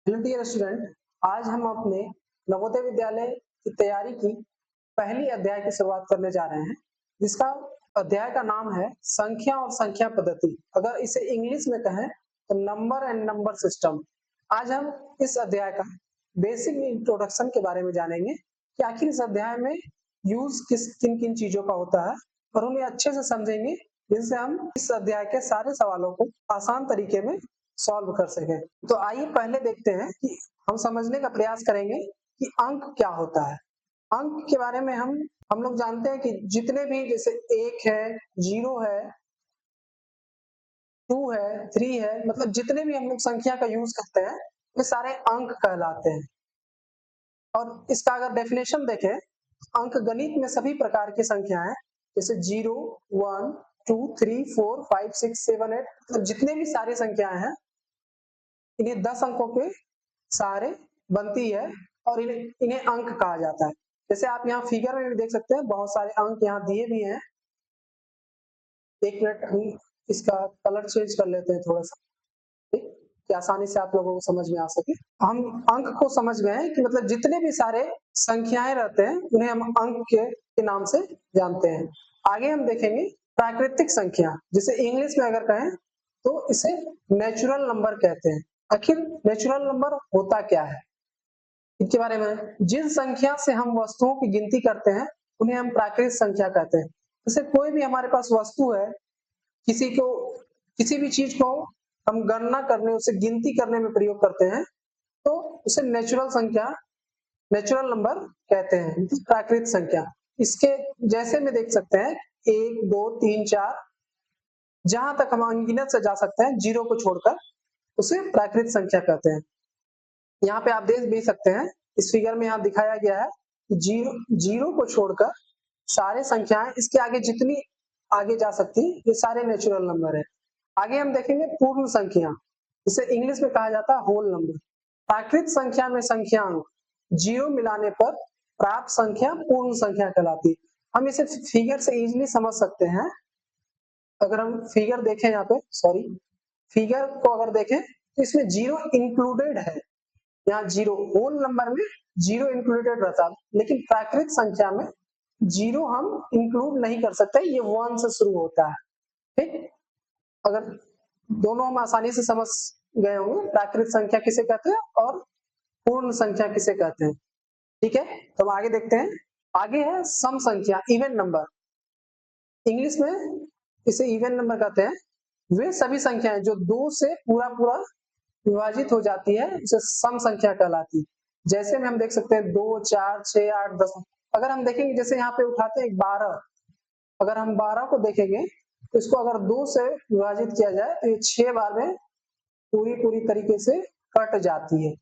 Hello dear student, आज हम अपने नवोदय विद्यालय की तैयारी की पहली अध्याय की शुरुआत करने जा रहे हैं, जिसका अध्याय का नाम है संख्या और संख्या पद्धति। अगर इसे इंग्लिश में कहें तो नंबर एंड नंबर सिस्टम। आज हम इस अध्याय का बेसिक इंट्रोडक्शन के बारे में जानेंगे कि आखिर इस अध्याय में यूज किन किन चीजों का होता है और उन्हें अच्छे से समझेंगे, जिससे हम इस अध्याय के सारे सवालों को आसान तरीके में सॉल्व कर सके। तो आइए पहले देखते हैं कि हम समझने का प्रयास करेंगे कि अंक क्या होता है। अंक के बारे में हम लोग जानते हैं कि जितने भी, जैसे 1 है, 0 है, 2 है, 3 है, मतलब जितने भी हम लोग संख्या का यूज करते हैं वे सारे अंक कहलाते हैं। और इसका अगर डेफिनेशन देखें, अंक गणित में सभी प्रकार की संख्याएं, जैसे 0, 1, 2, 3, 4, 5, 6, 7, 8, मतलब जितने भी सारी संख्याएं हैं, इन्हें 10 अंकों के सहारे बनती है और इन्हें अंक कहा जाता है। जैसे आप यहाँ फिगर में भी देख सकते हैं, बहुत सारे अंक यहाँ दिए भी हैं। एक मिनट, हम इसका कलर चेंज कर लेते हैं थोड़ा सा, ठीक, कि आसानी से आप लोगों को समझ में आ सके। हम अंक को समझ गए हैं कि मतलब जितने भी सारे संख्याएं रहते हैं उन्हें हम अंक के नाम से जानते हैं। आगे हम देखेंगे प्राकृतिक संख्या, जिसे इंग्लिश में अगर कहें तो इसे नेचुरल नंबर कहते हैं। आखिर नेचुरल नंबर होता क्या है, इनके बारे में, जिन संख्या से हम वस्तुओं की गिनती करते हैं उन्हें हम प्राकृतिक संख्या कहते हैं। जैसे कोई भी हमारे पास वस्तु है, किसी भी चीज को हम गणना करने, उसे गिनती करने में प्रयोग करते हैं, तो उसे नेचुरल नंबर कहते हैं, प्राकृतिक संख्या। इसके जैसे में देख सकते हैं 1, 2, 3, 4, जहां तक हम अनगिनत से जा सकते हैं जीरो को छोड़कर, उसे प्राकृतिक संख्या कहते हैं। यहाँ पे आप देख भी सकते हैं, इस फिगर में यहाँ दिखाया गया है, जीरो को छोड़कर सारे संख्याएं इसके आगे जितनी आगे जा सकती, ये सारे नेचुरल नंबर है। आगे हम देखेंगे पूर्ण संख्या, इसे इंग्लिश में कहा जाता है होल नंबर। प्राकृतिक संख्या में संख्यांक जीरो मिलाने पर प्राप्त संख्या पूर्ण संख्या कहलाती है। हम इसे फिगर से इजीली समझ सकते हैं। अगर हम फिगर देखें, यहाँ पे फिगर को अगर देखें तो इसमें जीरो इंक्लूडेड है। यहाँ जीरो, होल नंबर में जीरो इंक्लूडेड रहता है, लेकिन प्राकृतिक संख्या में जीरो हम इंक्लूड नहीं कर सकते, ये 1 से शुरू होता है। ठीक, अगर दोनों हम आसानी से समझ गए होंगे, प्राकृतिक संख्या किसे कहते हैं और पूर्ण संख्या किसे कहते हैं। ठीक है, तो हम आगे देखते हैं। आगे है सम संख्या, इवन नंबर। इंग्लिश में इसे इवन नंबर कहते हैं। वे सभी संख्याएं जो 2 से पूरा पूरा विभाजित हो जाती है, इसे सम संख्या कहलाती है। जैसे में हम देख सकते हैं 2, 4, 6, 8, 10। अगर हम देखेंगे, जैसे यहाँ पे उठाते हैं 12, अगर हम 12 को देखेंगे तो इसको अगर 2 से विभाजित किया जाए तो ये 6 बार में पूरी तरीके से कट जाती है।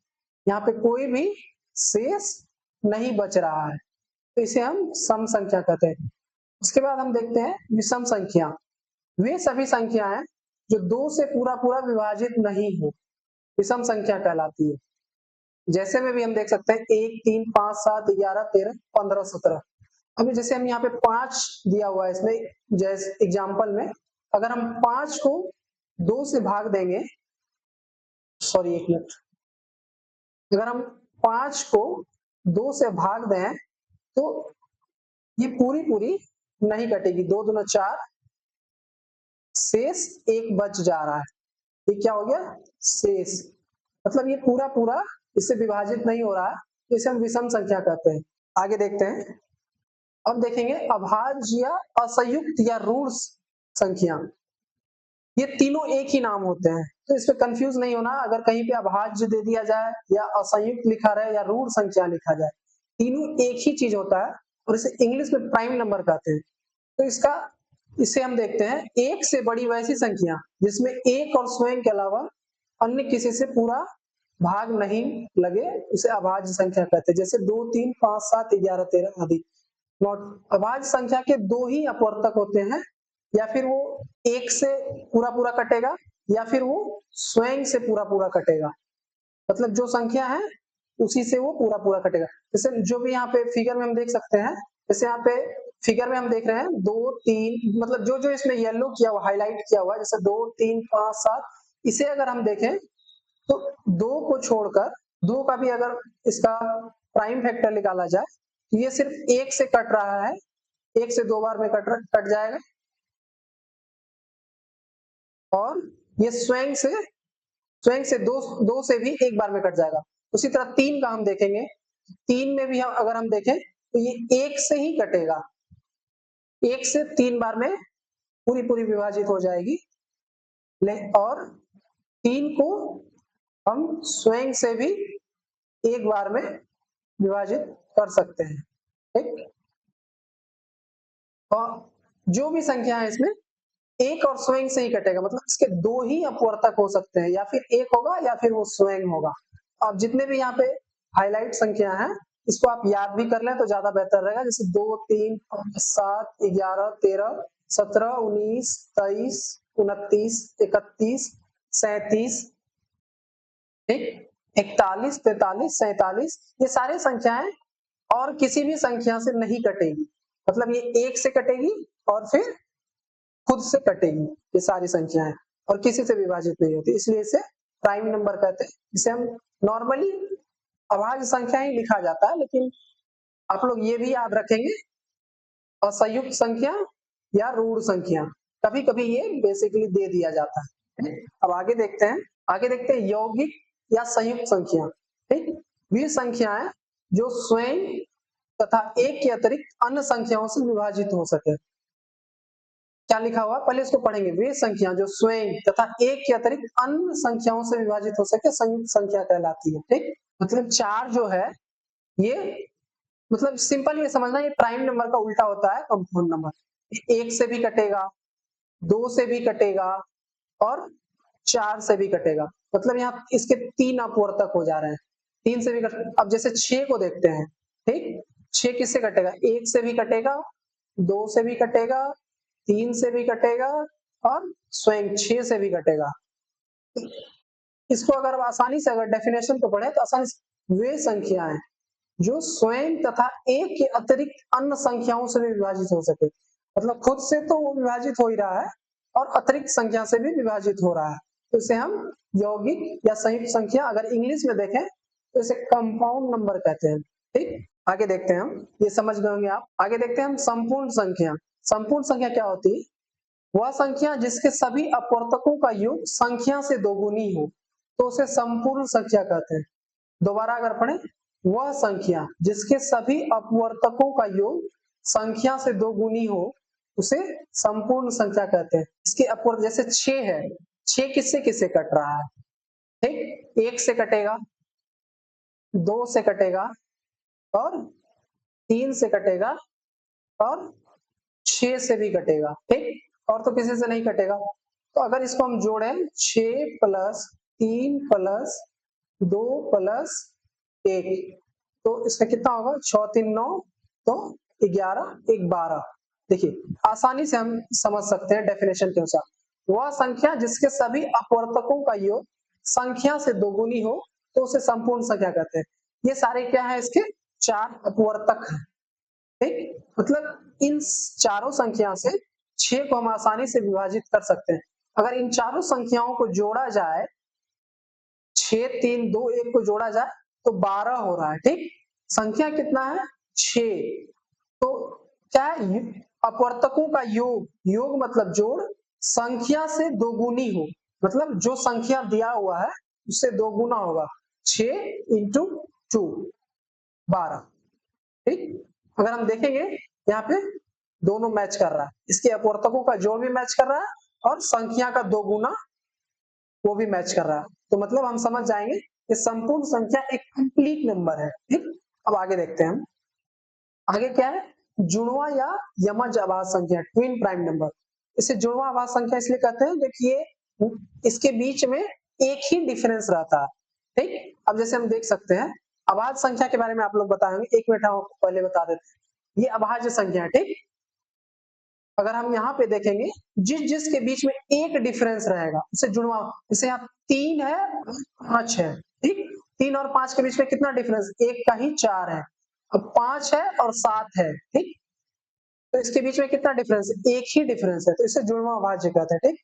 यहाँ पे कोई भी शेष नहीं बच रहा है, तो इसे हम सम संख्या कहते हैं। उसके बाद हम देखते हैं विषम संख्या। वे सभी संख्याएं जो 2 से पूरा पूरा विभाजित नहीं हो, विषम संख्या कहलाती है। जैसे में भी हम देख सकते हैं 1, 3, 5, 7, 11, 13, 15, 17। अभी जैसे हम यहाँ पे 5 दिया हुआ है, इसमें जैसे एग्जाम्पल में अगर हम 5 को 2 से भाग देंगे, एक मिनट, अगर हम 5 को 2 से भाग दें तो ये पूरी नहीं कटेगी, 2 दूना 4, शेष 1 बच जा रहा है। ये क्या हो गया, शेष, मतलब ये पूरा इससे विभाजित नहीं हो रहा है, इसे हम विषम संख्या कहते हैं। आगे देखते हैं, अब देखेंगे अभाज्य या असंयुक्त या ऋण संख्या। ये तीनों एक ही नाम होते हैं, तो इस पे कंफ्यूज नहीं होना। अगर कहीं पे अभाज्य दे दिया जाए या असंयुक्त लिखा रहे या ऋण संख्या लिखा जाए, तीनों एक ही चीज होता है और इसे इंग्लिश में प्राइम नंबर कहते हैं। तो इसे हम देखते हैं, एक से बड़ी वैसी संख्या जिसमें एक और स्वयं के अलावा अन्य किसी से पूरा भाग नहीं लगे, उसे अभाज्य संख्या कहते हैं। जैसे 2, 3, 5, 7, 11, 13 आदि। अभाज्य संख्या के 2 ही अपवर्तक होते हैं, या फिर वो एक से पूरा कटेगा या फिर वो स्वयं से पूरा कटेगा। मतलब जो संख्या है उसी से वो पूरा कटेगा। जैसे जो भी यहाँ पे फिगर में हम देख सकते हैं, जैसे यहाँ पे फिगर में हम देख रहे हैं 2, 3, मतलब जो इसमें येलो किया हुआ, हाईलाइट किया हुआ है, जैसे 2, 3, 5, 7, इसे अगर हम देखें तो 2 को छोड़कर 2 का भी अगर इसका प्राइम फैक्टर निकाला जाए तो ये सिर्फ 1 से कट रहा है, 1 से 2 बार में कट जाएगा और ये स्वयं से 2 से भी 1 बार में कट जाएगा। उसी तरह 3 का हम देखेंगे, 3 में भी अगर हम देखें तो ये 1 से ही कटेगा, 1 से 3 बार में पूरी विभाजित हो जाएगी और 3 को हम स्वयं से भी 1 बार में विभाजित कर सकते हैं, ठीक। और जो भी संख्या है इसमें 1 और स्वयं से ही कटेगा, मतलब इसके 2 ही अपवर्तक हो सकते हैं, या फिर 1 होगा या फिर वो स्वयं होगा। अब जितने भी यहाँ पे हाईलाइट संख्या है इसको आप याद भी कर लें तो ज्यादा बेहतर रहेगा, जैसे 2, 3, 5, 7, 11, 13, 17, 19, 23, 29, 31, 37, ठीक, 41, 43, 47, ये सारे संख्याएं और किसी भी संख्या से नहीं कटेगी, मतलब ये 1 से कटेगी और फिर खुद से कटेगी, ये सारी संख्याएं और किसी से विभाजित नहीं होती, इसलिए इसे प्राइम नंबर कहते हैं। इसे हम नॉर्मली अभाज्य संख्या ही लिखा जाता है, लेकिन आप लोग ये भी याद रखेंगे असंयुक्त संख्या या ऋण संख्या कभी कभी ये बेसिकली दे दिया जाता है। अब आगे देखते हैं यौगिक या संयुक्त संख्या, ठीक, वे संख्याएं जो स्वयं तथा एक के अतिरिक्त अन्य संख्याओं से विभाजित हो सके। क्या लिखा हुआ पहले इसको पढ़ेंगे, वे संख्या जो स्वयं तथा एक के अतिरिक्त अन्य संख्याओं से विभाजित हो सके संयुक्त संख्या कहलाती है, ठीक। मतलब 4 जो है ये मतलब सिंपल ये समझना, ये प्राइम नंबर का उल्टा होता है कंपाउंड नंबर। 1 से भी कटेगा, 2 से भी कटेगा और 4 से भी कटेगा, मतलब यहाँ इसके 3 अपवर्तक हो जा रहे हैं, 3 से भी अब जैसे 6 को देखते हैं, ठीक, 6 किससे कटेगा, 1 से भी कटेगा, 2 से भी कटेगा, 3 से भी कटेगा और स्वयं 6 से भी कटेगा। इसको अगर आसानी से अगर डेफिनेशन को पढ़े तो आसानी से, वे संख्याएं जो स्वयं तथा एक के अतिरिक्त अन्य संख्याओं से भी विभाजित हो सके, मतलब खुद से तो वो विभाजित हो ही रहा है और अतिरिक्त संख्या से भी विभाजित हो रहा है, तो इसे हम यौगिक या संयुक्त संख्या अगर इंग्लिश में देखें तो इसे कंपाउंड नंबर कहते हैं, ठीक। आगे देखते हैं हम, ये समझ गए होंगे आप। आगे देखते हैं हम संपूर्ण संख्या। संपूर्ण संख्या क्या होती है, वह संख्या जिसके सभी अपवर्तकों का योग संख्या से दोगुनी हो तो उसे संपूर्ण संख्या कहते हैं। दोबारा अगर पढ़ें, वह संख्या जिसके सभी अपवर्तकों का योग संख्या से दोगुनी हो उसे संपूर्ण संख्या कहते हैं। इसके अपवर्तक जैसे 6 है, 6 किससे किससे कट रहा है, ठीक, 1 से कटेगा, 2 से कटेगा और 3 से कटेगा और 6 से भी कटेगा, ठीक, और तो किसी से नहीं कटेगा। तो अगर इसको हम जोड़ें 6 प्लस 3 प्लस 2 प्लस 1 तो इसका कितना होगा, 6 3 9 तो 11 1 12। देखिए आसानी से हम समझ सकते हैं डेफिनेशन के अनुसार, वह संख्या जिसके सभी अपवर्तकों का योग संख्या से दोगुनी हो तो उसे संपूर्ण संख्या कहते हैं। ये सारे क्या है, इसके 4 अपवर्तक हैं, ठीक, मतलब इन चारों संख्या से 6 को हम आसानी से विभाजित कर सकते हैं। अगर इन चारों संख्याओं को जोड़ा जाए, 6 3 2 1 को जोड़ा जाए तो 12 हो रहा है, ठीक, संख्या कितना है 6, तो क्या है अपवर्तकों का योग, योग मतलब जोड़, संख्या से दोगुनी हो, मतलब जो संख्या दिया हुआ है उससे दोगुना होगा, 6 इंटू 2 12, ठीक। अगर हम देखेंगे यहाँ पे दोनों मैच कर रहा है, इसके अपवर्तकों का जोड़ भी मैच कर रहा है और संख्या का दोगुना वो भी मैच कर रहा है, तो मतलब हम समझ जाएंगे कि संपूर्ण संख्या एक कंप्लीट नंबर है, ठीक। अब आगे देखते हैं हम, आगे क्या है, जुड़वा या यमज आभाज्य संख्या, ट्विन प्राइम नंबर। इसे जुड़वा आभाज्य संख्या इसलिए कहते हैं देखिए इसके बीच में एक ही डिफरेंस रहता है, ठीक। अब जैसे हम देख सकते हैं अभाज्य संख्या के बारे में आप लोग बताएंगे, 1 मिनट हम पहले बता देते हैं, ये अभाज्य संख्या है, ठीक। अगर हम यहाँ पे देखेंगे जिसके बीच में एक डिफरेंस रहेगा उसे जुड़वा, जैसे यहाँ 3 है 5 है, ठीक, 3 और 5 के बीच में कितना डिफरेंस, 1 का ही 4 है, अब 5 है और 7 है, ठीक, तो इसके बीच में कितना डिफरेंस, एक ही डिफरेंस है, तो इसे जुड़वा अभाज्य कहते हैं, ठीक।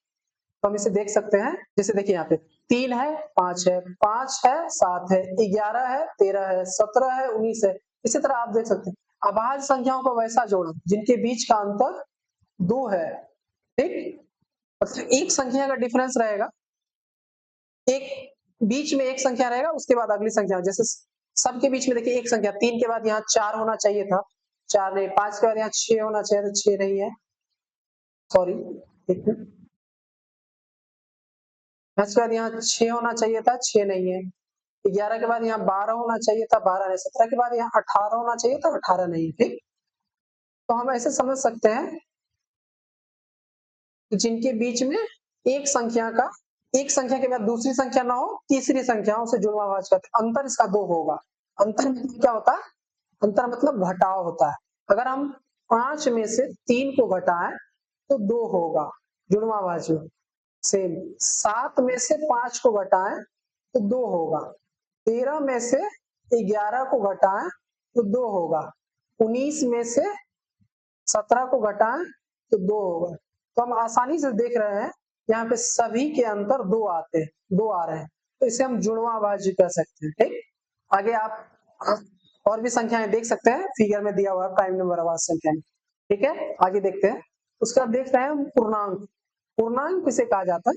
तो हम इसे देख सकते हैं, जैसे देखिए यहाँ पे 3 है, 5 है, 5 है, 7 है, 11 है, 13 है, 17 है, 19 है। इसी तरह आप देख सकते हैं अभाज्य संख्याओं को वैसा जोड़ो जिनके बीच का अंतर 2 है, ठीक? मतलब एक संख्या का डिफरेंस रहेगा, एक बीच में एक संख्या रहेगा, उसके बाद अगली संख्या, जैसे सबके बीच में देखिए एक संख्या 3 के बाद यहाँ 4 होना चाहिए था, 4 नहीं, 5 के बाद यहाँ 6 होना चाहिए था, 6 नहीं है, सॉरी, एक मिनट, 5 के बाद यहाँ 6 होना चाहिए था, 6 नहीं है, 11 के बाद यहाँ 12 होना चाहिए था, 12 नहीं, 17 के बाद यहाँ 18 होना चाहिए था, 18 नहीं है, ठीक? तो हम ऐसे समझ सकते हैं जिनके बीच में एक संख्या के बाद दूसरी संख्या ना हो, तीसरी संख्या उसे जुड़वावाचक कहते हैं। अंतर इसका 2 होगा। अंतर मतलब क्या होता है? अंतर मतलब घटाव होता है। अगर हम 5 में से 3 को घटाएं तो 2 होगा जुड़वावाचक। सेम 7 में से 5 को घटाएं तो 2 होगा, 13 में से 11 को घटाएं तो 2 होगा, 19 में से 17 को घटाएं तो 2 होगा। तो हम आसानी से देख रहे हैं यहाँ पे सभी के अंतर 2 आते हैं, 2 आ रहे हैं, तो इसे हम जुड़वा अभाज्य कह सकते हैं, ठीक? आगे आप और भी संख्याएं देख सकते हैं, फिगर में दिया हुआ है प्राइम नंबर अभाज्य संख्या, ठीक है? आगे देखते हैं। उसके बाद देख रहे हैं हम पूर्णांक। पूर्णांक किसे कहा जाता है?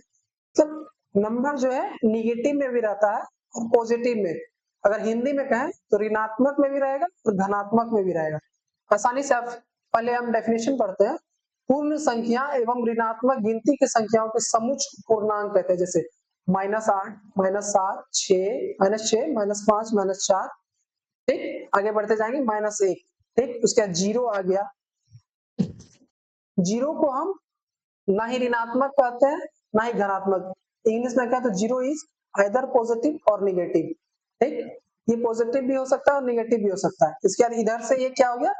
मतलब नंबर जो है निगेटिव में भी रहता है और पॉजिटिव में। अगर हिंदी में कहें तो ऋणात्मक में भी रहेगा और धनात्मक में भी रहेगा। आसानी से आप पहले हम डेफिनेशन पढ़ते हैं। पूर्ण संख्या एवं ऋणात्मक गिनती की संख्याओं के समुच्च पूर्णांक कहते हैं, जैसे -8, -7, 6, -6, -5, -4, ठीक? आगे बढ़ते जाएंगे -1, ठीक? उसके बाद 0 आ गया। 0 को हम ना ही ऋणात्मक कहते हैं ना ही धनात्मक। इंग्लिश में कहें तो 0 इज आइदर पॉजिटिव और निगेटिव, ठीक? ये पॉजिटिव भी हो सकता है और निगेटिव भी हो सकता है। इसके बाद इधर से ये क्या हो गया?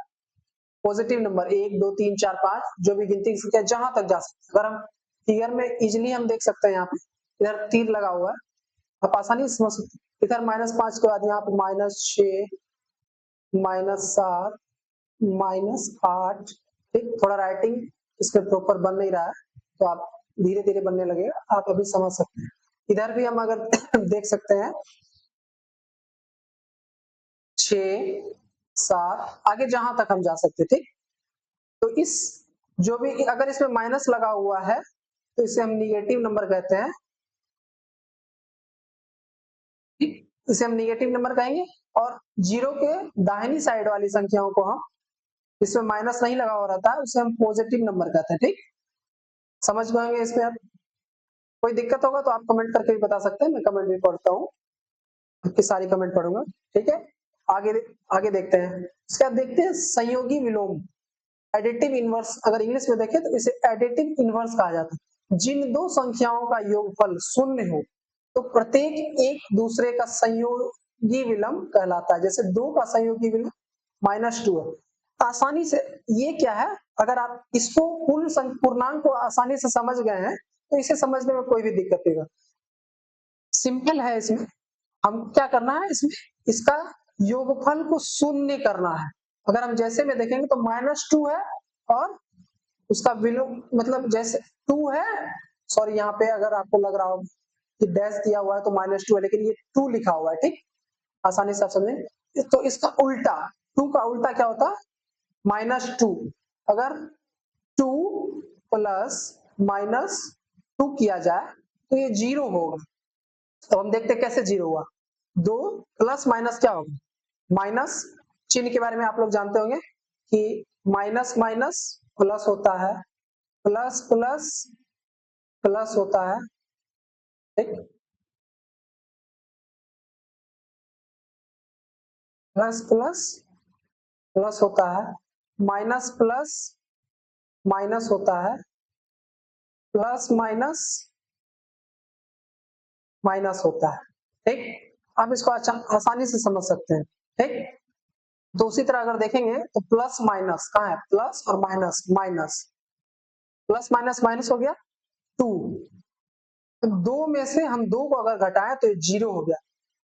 पॉजिटिव नंबर 1, 2, 3, 4, 5 जो भी गिनती की संख्या जहां तक जा सकती है। अगर हम फिगर में इजिली हम देख सकते हैं, यहाँ पे इधर तीर लगा हुआ है, आप आसानी से समझ सकते हैं। इधर -5 के बाद यहाँ पे -6, -7, -8, ठीक? थोड़ा राइटिंग इसमें प्रॉपर बन नहीं रहा है, तो आप धीरे धीरे बनने लगेगा, आप अभी समझ सकते हैं। इधर भी हम अगर देख सकते हैं 6, 7, आगे जहां तक हम जा सकते हैं, ठीक? तो इस जो भी अगर इसमें माइनस लगा हुआ है तो इसे हम निगेटिव नंबर कहते हैं, ठीक? इसे हम निगेटिव नंबर कहेंगे। और 0 के दाहिनी साइड वाली संख्याओं को हम, इसमें माइनस नहीं लगा हो रहता है, उसे हम पॉजिटिव नंबर कहते हैं, ठीक? समझ पाएंगे इसमें? आप कोई दिक्कत होगा तो आप कमेंट करके भी बता सकते हैं, मैं कमेंट भी पढ़ता हूँ, आपकी सारी कमेंट पढ़ूंगा, ठीक है? आगे आगे देखते हैं। इसके बाद देखते हैं संयोगी विलोम, एडिटिव इनवर्स। अगर इंग्लिश में देखें तो इसे एडिटिव इनवर्स कहा जाता है। जिन दो संख्याओं का योगफल शून्य हो तो प्रत्येक एक दूसरे का संयोगी विलंब कहलाता है। जैसे 2 का संयोगी विलंब -2 है। आसानी से ये क्या है, अगर आप इसको पूर्णांक को आसानी से समझ गए हैं तो इसे समझने में कोई भी दिक्कत नहीं है, सिंपल है। इसमें हम क्या करना है, इसमें इसका योगफल को शून्य करना है। अगर हम जैसे में देखेंगे तो -2 है और उसका विलोम मतलब जैसे 2 है, सॉरी यहाँ पे अगर आपको लग रहा हो कि डैश दिया हुआ है तो -2 है, लेकिन ये 2 लिखा हुआ है, ठीक? आसानी से आप समझें। तो इसका उल्टा 2 का उल्टा क्या होता है? -2। अगर 2 प्लस -2 किया जाए तो ये 0 होगा। तो हम देखते हैं कैसे 0 हुआ। 2 प्लस माइनस क्या होगा? माइनस चिन्ह के बारे में आप लोग जानते होंगे कि माइनस माइनस प्लस होता है, प्लस प्लस प्लस होता है, ठीक? प्लस प्लस प्लस होता है, माइनस प्लस माइनस होता है, प्लस माइनस माइनस होता है, ठीक? आप इसको आसानी से समझ सकते हैं, ठीक? तो उसी तरह अगर देखेंगे तो प्लस माइनस कहाँ है? प्लस और minus, minus plus minus minus हो गया 2। 2 में से हम 2 को अगर घटाएं तो 0 हो गया।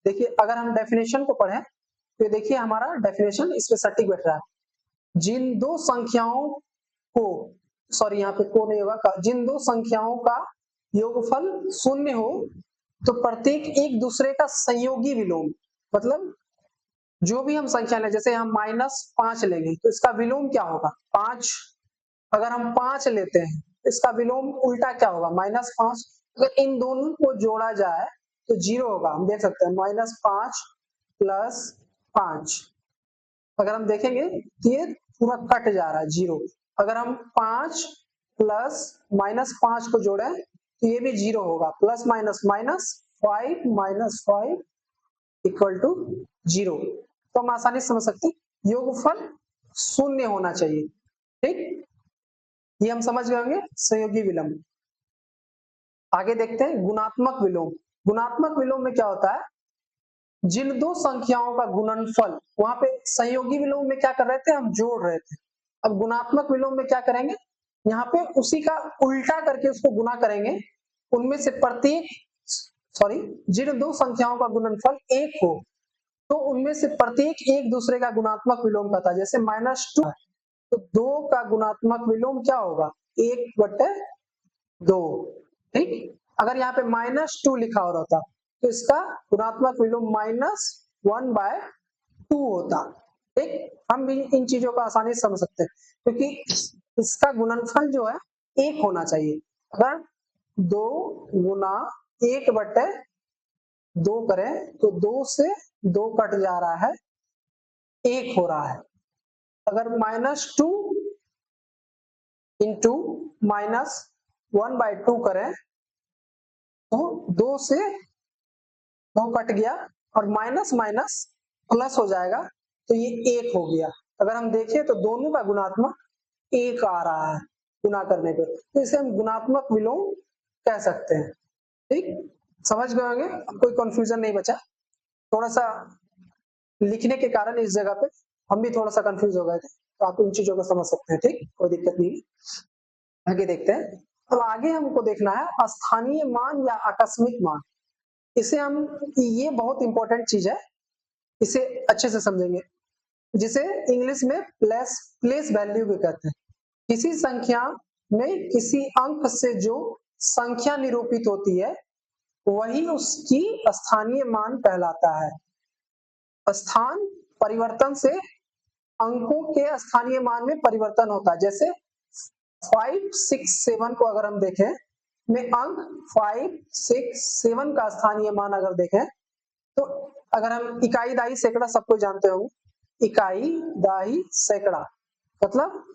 देखिए अगर हम डेफिनेशन को पढ़ें तो देखिए हमारा डेफिनेशन इस पे सटीक बैठ रहा है। जिन दो संख्याओं को, सॉरी यहाँ पे को नहीं होगा, जिन दो संख्याओं का योगफल शून्य हो तो प्रत्येक एक दूसरे का संयोगी विलोम, मतलब जो भी हम संख्या लें, जैसे हम -5 लेंगे तो इसका विलोम क्या होगा 5। अगर हम 5 लेते हैं इसका विलोम उल्टा क्या होगा -5। अगर इन दोनों को जोड़ा जाए तो 0 होगा। हम देख सकते हैं -5 प्लस 5, अगर हम देखेंगे तो ये पूरा कट जा रहा है 0। अगर हम 5 प्लस -5 को जोड़े तो ये भी 0 होगा, plus minus minus 5 -5 equal to 0। तो हम आसानी से समझ सकते हैं योगफल शून्य होना चाहिए। ठीक, ये हम समझ गए होंगे संयोगी विलोम। आगे देखते हैं गुणात्मक विलोम। गुणात्मक विलोम में क्या होता है, जिन दो संख्याओं का गुणनफल, वहां पे संयोगी विलोम में क्या कर रहे थे, हम जोड़ रहे थे। अब गुणात्मक विलोम में क्या करेंगे, यहाँ पे उसी का उल्टा करके उसको गुना करेंगे। उनमें से प्रत्येक जिन दो संख्याओं का गुणनफल 1 हो तो उनमें से प्रत्येक एक दूसरे का गुणात्मक विलोम करता है। जैसे -2 तो 2 का गुणात्मक विलोम क्या होगा 1/2। ठीक, अगर यहाँ पे -2 लिखा हो रहता तो इसका गुणात्मक विलोम -1/2 होता। ठीक, हम भी इन चीजों को आसानी से समझ सकते हैं क्योंकि इसका गुणनफल जो है 1 होना चाहिए। अगर 2 गुना 1/2 करें तो 2 से 2 कट जा रहा है, 1 हो रहा है। अगर -2 इंटू -1/2 करें तो 2 से 2 कट गया और माइनस माइनस प्लस हो जाएगा तो ये 1 हो गया। अगर हम देखें तो दोनों का गुणात्मक 1 आ रहा है गुना करने पे, तो इसे हम गुणात्मक विलोम कह सकते हैं। ठीक, समझ गए होंगे, अब कोई कंफ्यूजन नहीं बचा। थोड़ा सा लिखने के कारण इस जगह पे हम भी थोड़ा सा कंफ्यूज हो गए थे, तो आप इन चीजों को समझ सकते हैं। ठीक, कोई दिक्कत नहीं। आगे देखते हैं। अब आगे हमको देखना है स्थानीय मान या आकस्मिक मान। इसे हम, ये बहुत इंपॉर्टेंट चीज है, इसे अच्छे से समझेंगे, जिसे इंग्लिश में प्लेस वैल्यू भी कहते हैं। किसी संख्या में किसी अंक से जो संख्या निरूपित होती है वही उसकी स्थानीय मान कहलाता है। स्थान परिवर्तन से अंकों के स्थानीय मान में परिवर्तन होता है। जैसे 5, 6, 7 को अगर हम देखें में अंक 5, 6, 7 का स्थानीय मान अगर देखें तो अगर हम इकाई, दाई, सैकड़ा सबको जानते होंगे, इकाई, दाई, सैकड़ा, मतलब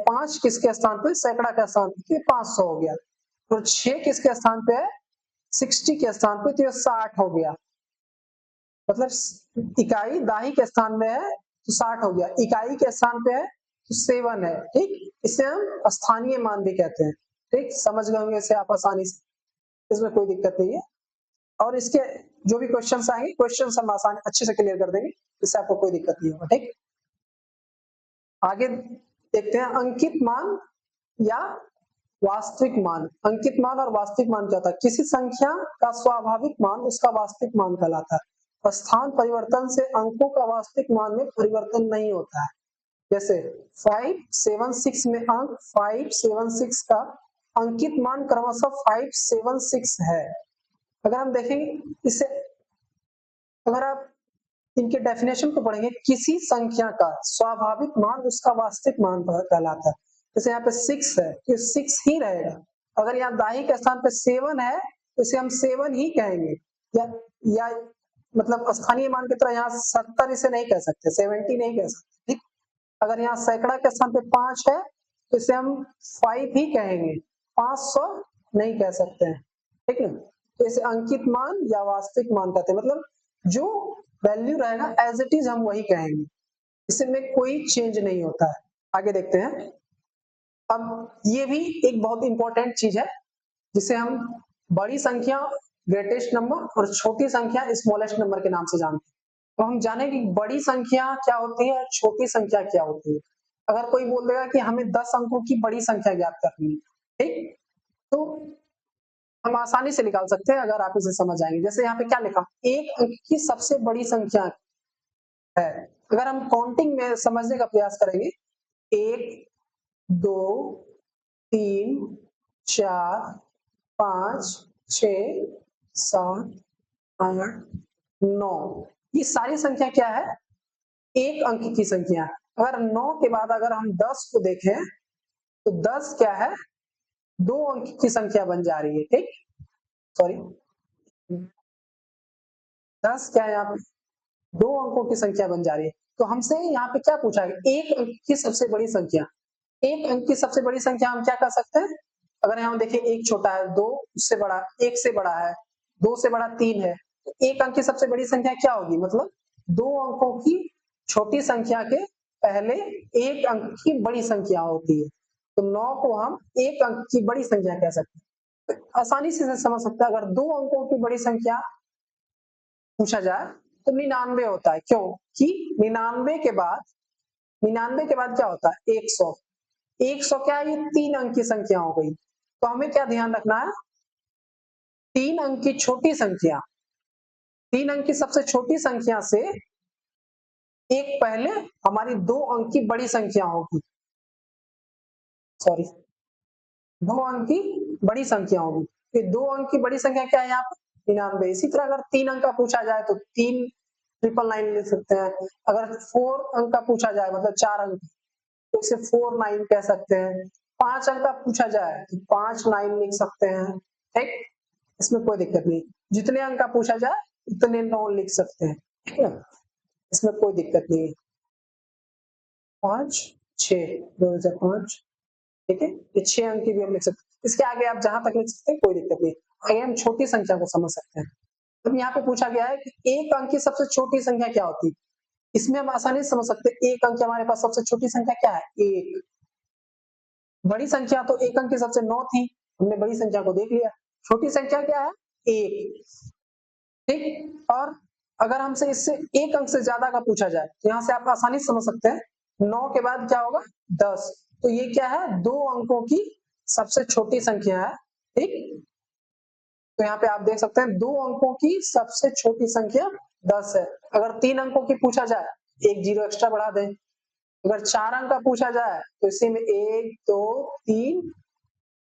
5 किसके स्थान पे, सैकड़ा के स्थान पे 500 हो गया। तो 6 किसके स्थान पे है, 60 के स्थान पे, तो ये 60 हो गया। मतलब इकाई दाही के स्थान में है तो 60 हो गया, इकाई के स्थान पे है तो 7 है। ठीक, इसे हम स्थानीय मान भी कहते हैं। ठीक, समझ गए होंगे इसे आप आसानी से, इसमें कोई दिक्कत नहीं है। और इसके जो भी क्वेश्चन आएंगे, क्वेश्चन हम आसानी अच्छे से क्लियर कर देंगे, इससे आपको कोई दिक्कत नहीं होगा। ठीक, आगे देखते हैं अंकित मान या वास्तविक मान। अंकित मान और वास्तविक मान क्या होता है, किसी संख्या का स्वाभाविक मान उसका वास्तविक मान कहलाता है। स्थान परिवर्तन से अंकों का वास्तविक मान में परिवर्तन नहीं होता है। जैसे 576 में अंक 576 का अंकित मान क्रमशः 576 है। अगर हम देखेंगे इसे, अगर आप इनके डेफिनेशन को पढ़ेंगे, किसी संख्या का स्वाभाविक मान उसका वास्तविक मान कहलाता है। जैसे यहाँ पे 6 है तो 6 ही रहेगा। अगर यहाँ दाही के स्थान पे 7 है तो इसे हम 7 ही कहेंगे, या मतलब स्थानीय मान की तरह यहाँ 70 इसे नहीं कह सकते, 70 नहीं कह सकते। ठीक, अगर यहाँ सैकड़ा के स्थान पे 5 है तो इसे हम 5 ही कहेंगे, 500 नहीं कह सकते हैं। ठीक है, तो इसे अंकित मान या वास्तविक मान कहते हैं। मतलब जो वैल्यू रहेगा एज इट इज हम वही कहेंगे, इसमें कोई चेंज नहीं होता है। आगे देखते हैं। अब ये भी एक बहुत इंपॉर्टेंट चीज है जिसे हम बड़ी संख्या ग्रेटेस्ट नंबर और छोटी संख्या स्मॉलेस्ट नंबर के नाम से जानते हैं। तो हम जाने कि बड़ी संख्या क्या होती है, छोटी संख्या क्या होती है। अगर कोई बोल देगा कि हमें 10 अंकों की बड़ी संख्या ज्ञात करनी है, ठीक, तो हम आसानी से निकाल सकते हैं अगर आप इसे समझ आएंगे। जैसे यहाँ पे क्या लिखा, एक अंक की सबसे बड़ी संख्या है। अगर हम काउंटिंग में समझने का प्रयास करेंगे, 1, 2, 3, 4, 5, 6, 7, 8, 9, ये सारी संख्या क्या है? एक अंक की संख्या। अगर 9 के बाद अगर हम 10 को देखें तो 10 क्या है? 2 अंक की संख्या बन जा रही है, ठीक? सॉरी, 10 क्या है यहाँ पे? 2 अंकों की संख्या बन जा रही है। तो हमसे यहाँ पे क्या पूछा है? एक अंक की सबसे बड़ी संख्या। एक अंक की सबसे बड़ी संख्या हम क्या कर सकते हैं? अगर यहाँ देखें, एक छोटा है, 2 उससे बड़ा, 1 से बड़ा है, 2 से बड़ा 3 है, तो एक अंक की सबसे बड़ी संख्या क्या होगी? मतलब 2 अंकों की छोटी संख्या के पहले एक अंक की बड़ी संख्या होती है। तो 9 को हम एक अंक की बड़ी संख्या कह सकते हैं। तो आसानी से समझ सकते हैं, अगर 2 अंकों की बड़ी संख्या पूछा जाए तो 99 होता है। क्यों? कि 99 के बाद क्या होता है? 100। 100 क्या है? ये 3 अंक की संख्या हो गई। तो हमें क्या ध्यान रखना है? 3 अंक की छोटी संख्या, 3 अंक की सबसे छोटी संख्या से एक पहले हमारी 2 अंक की बड़ी संख्या होगी। सॉरी, 2 अंक की बड़ी संख्या होगी। फिर 2 अंक की बड़ी संख्या क्या है यहाँ पे? 99। इसी तरह अगर 3 अंक का पूछा जाए तो 3,999 लिख सकते हैं। अगर 4 अंक का पूछा जाए, मतलब 4 अंक, तो इसे 49 कह सकते हैं। 5 अंक का पूछा जाए तो 59 लिख सकते हैं, ठीक? इसमें कोई दिक्कत नहीं। जितने अंक का पूछा जाए उतने 9 लिख सकते हैं, ठीक है? इसमें कोई दिक्कत नहीं है। 5, 6, 2005, ठीक है? ये 6 अंक की भी हम लिख सकते हैं। इसके आगे आप जहां तक लिख सकते हैं, कोई दिक्कत नहीं। आगे हम छोटी संख्या को समझ सकते हैं। अब यहाँ पे पूछा गया है कि एक अंक की सबसे छोटी संख्या क्या होती है? इसमें हम आसानी से समझ सकते हैं। एक अंक हमारे पास सबसे छोटी संख्या क्या है? 1। बड़ी संख्या तो एक अंक की सबसे 9 थी, हमने बड़ी संख्या को देख लिया। छोटी संख्या क्या है? 1, ठीक? और अगर हमसे इससे एक अंक से ज्यादा का पूछा जाए तो यहाँ से आप आसानी से समझ सकते हैं, 9 के बाद क्या होगा? 10। तो ये क्या है? 2 अंकों की सबसे छोटी संख्या है, ठीक? तो यहाँ पे आप देख सकते हैं 2 अंकों की सबसे छोटी संख्या 10 है। अगर 3 अंकों की पूछा जाए, एक जीरो एक्स्ट्रा बढ़ा दें। अगर 4 अंक का पूछा जाए तो इसी में 1, 2, 3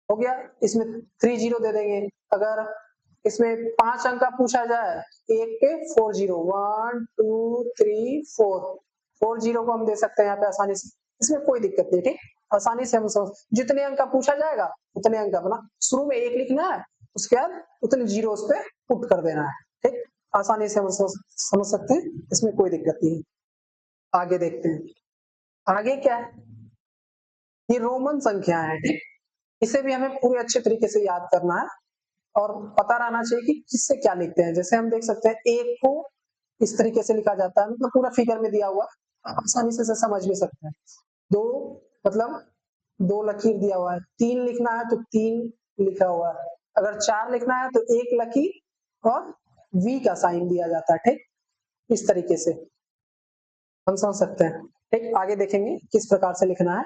हो गया, इसमें 3 जीरो दे देंगे। अगर इसमें 5 अंक का पूछा जाए, एक पे 4 जीरो, 1, 2, 3, 4 जीरो को हम दे सकते हैं यहाँ पे आसानी से। इसमें कोई दिक्कत नहीं, ठीक? आसानी से हम समझ, जितने अंक का पूछा जाएगा उतने अंक अपना शुरू में 1 लिखना है, उसके बाद उतने जीरो उस पे पुट कर देना है, ठीक? आसानी से हम समझ सकते हैं, इसमें कोई दिक्कत नहीं है। आगे देखते हैं, आगे क्या है? ये रोमन संख्या है, ठीक? इसे भी हमें पूरे अच्छे तरीके से याद करना है और पता रहना चाहिए कि किससे क्या लिखते हैं। जैसे हम देख सकते हैं, एक को इस तरीके से लिखा जाता है, मतलब पूरा फिगर में दिया हुआ, आप आसानी से समझ भी सकते हैं। 2 मतलब 2 लकीर दिया हुआ है, 3 लिखना है तो 3 लिखा हुआ है, अगर 4 लिखना है तो 1 लकीर और V का साइन दिया जाता है, ठीक? इस तरीके से हम समझ सकते हैं, ठीक? आगे देखेंगे किस प्रकार से लिखना है,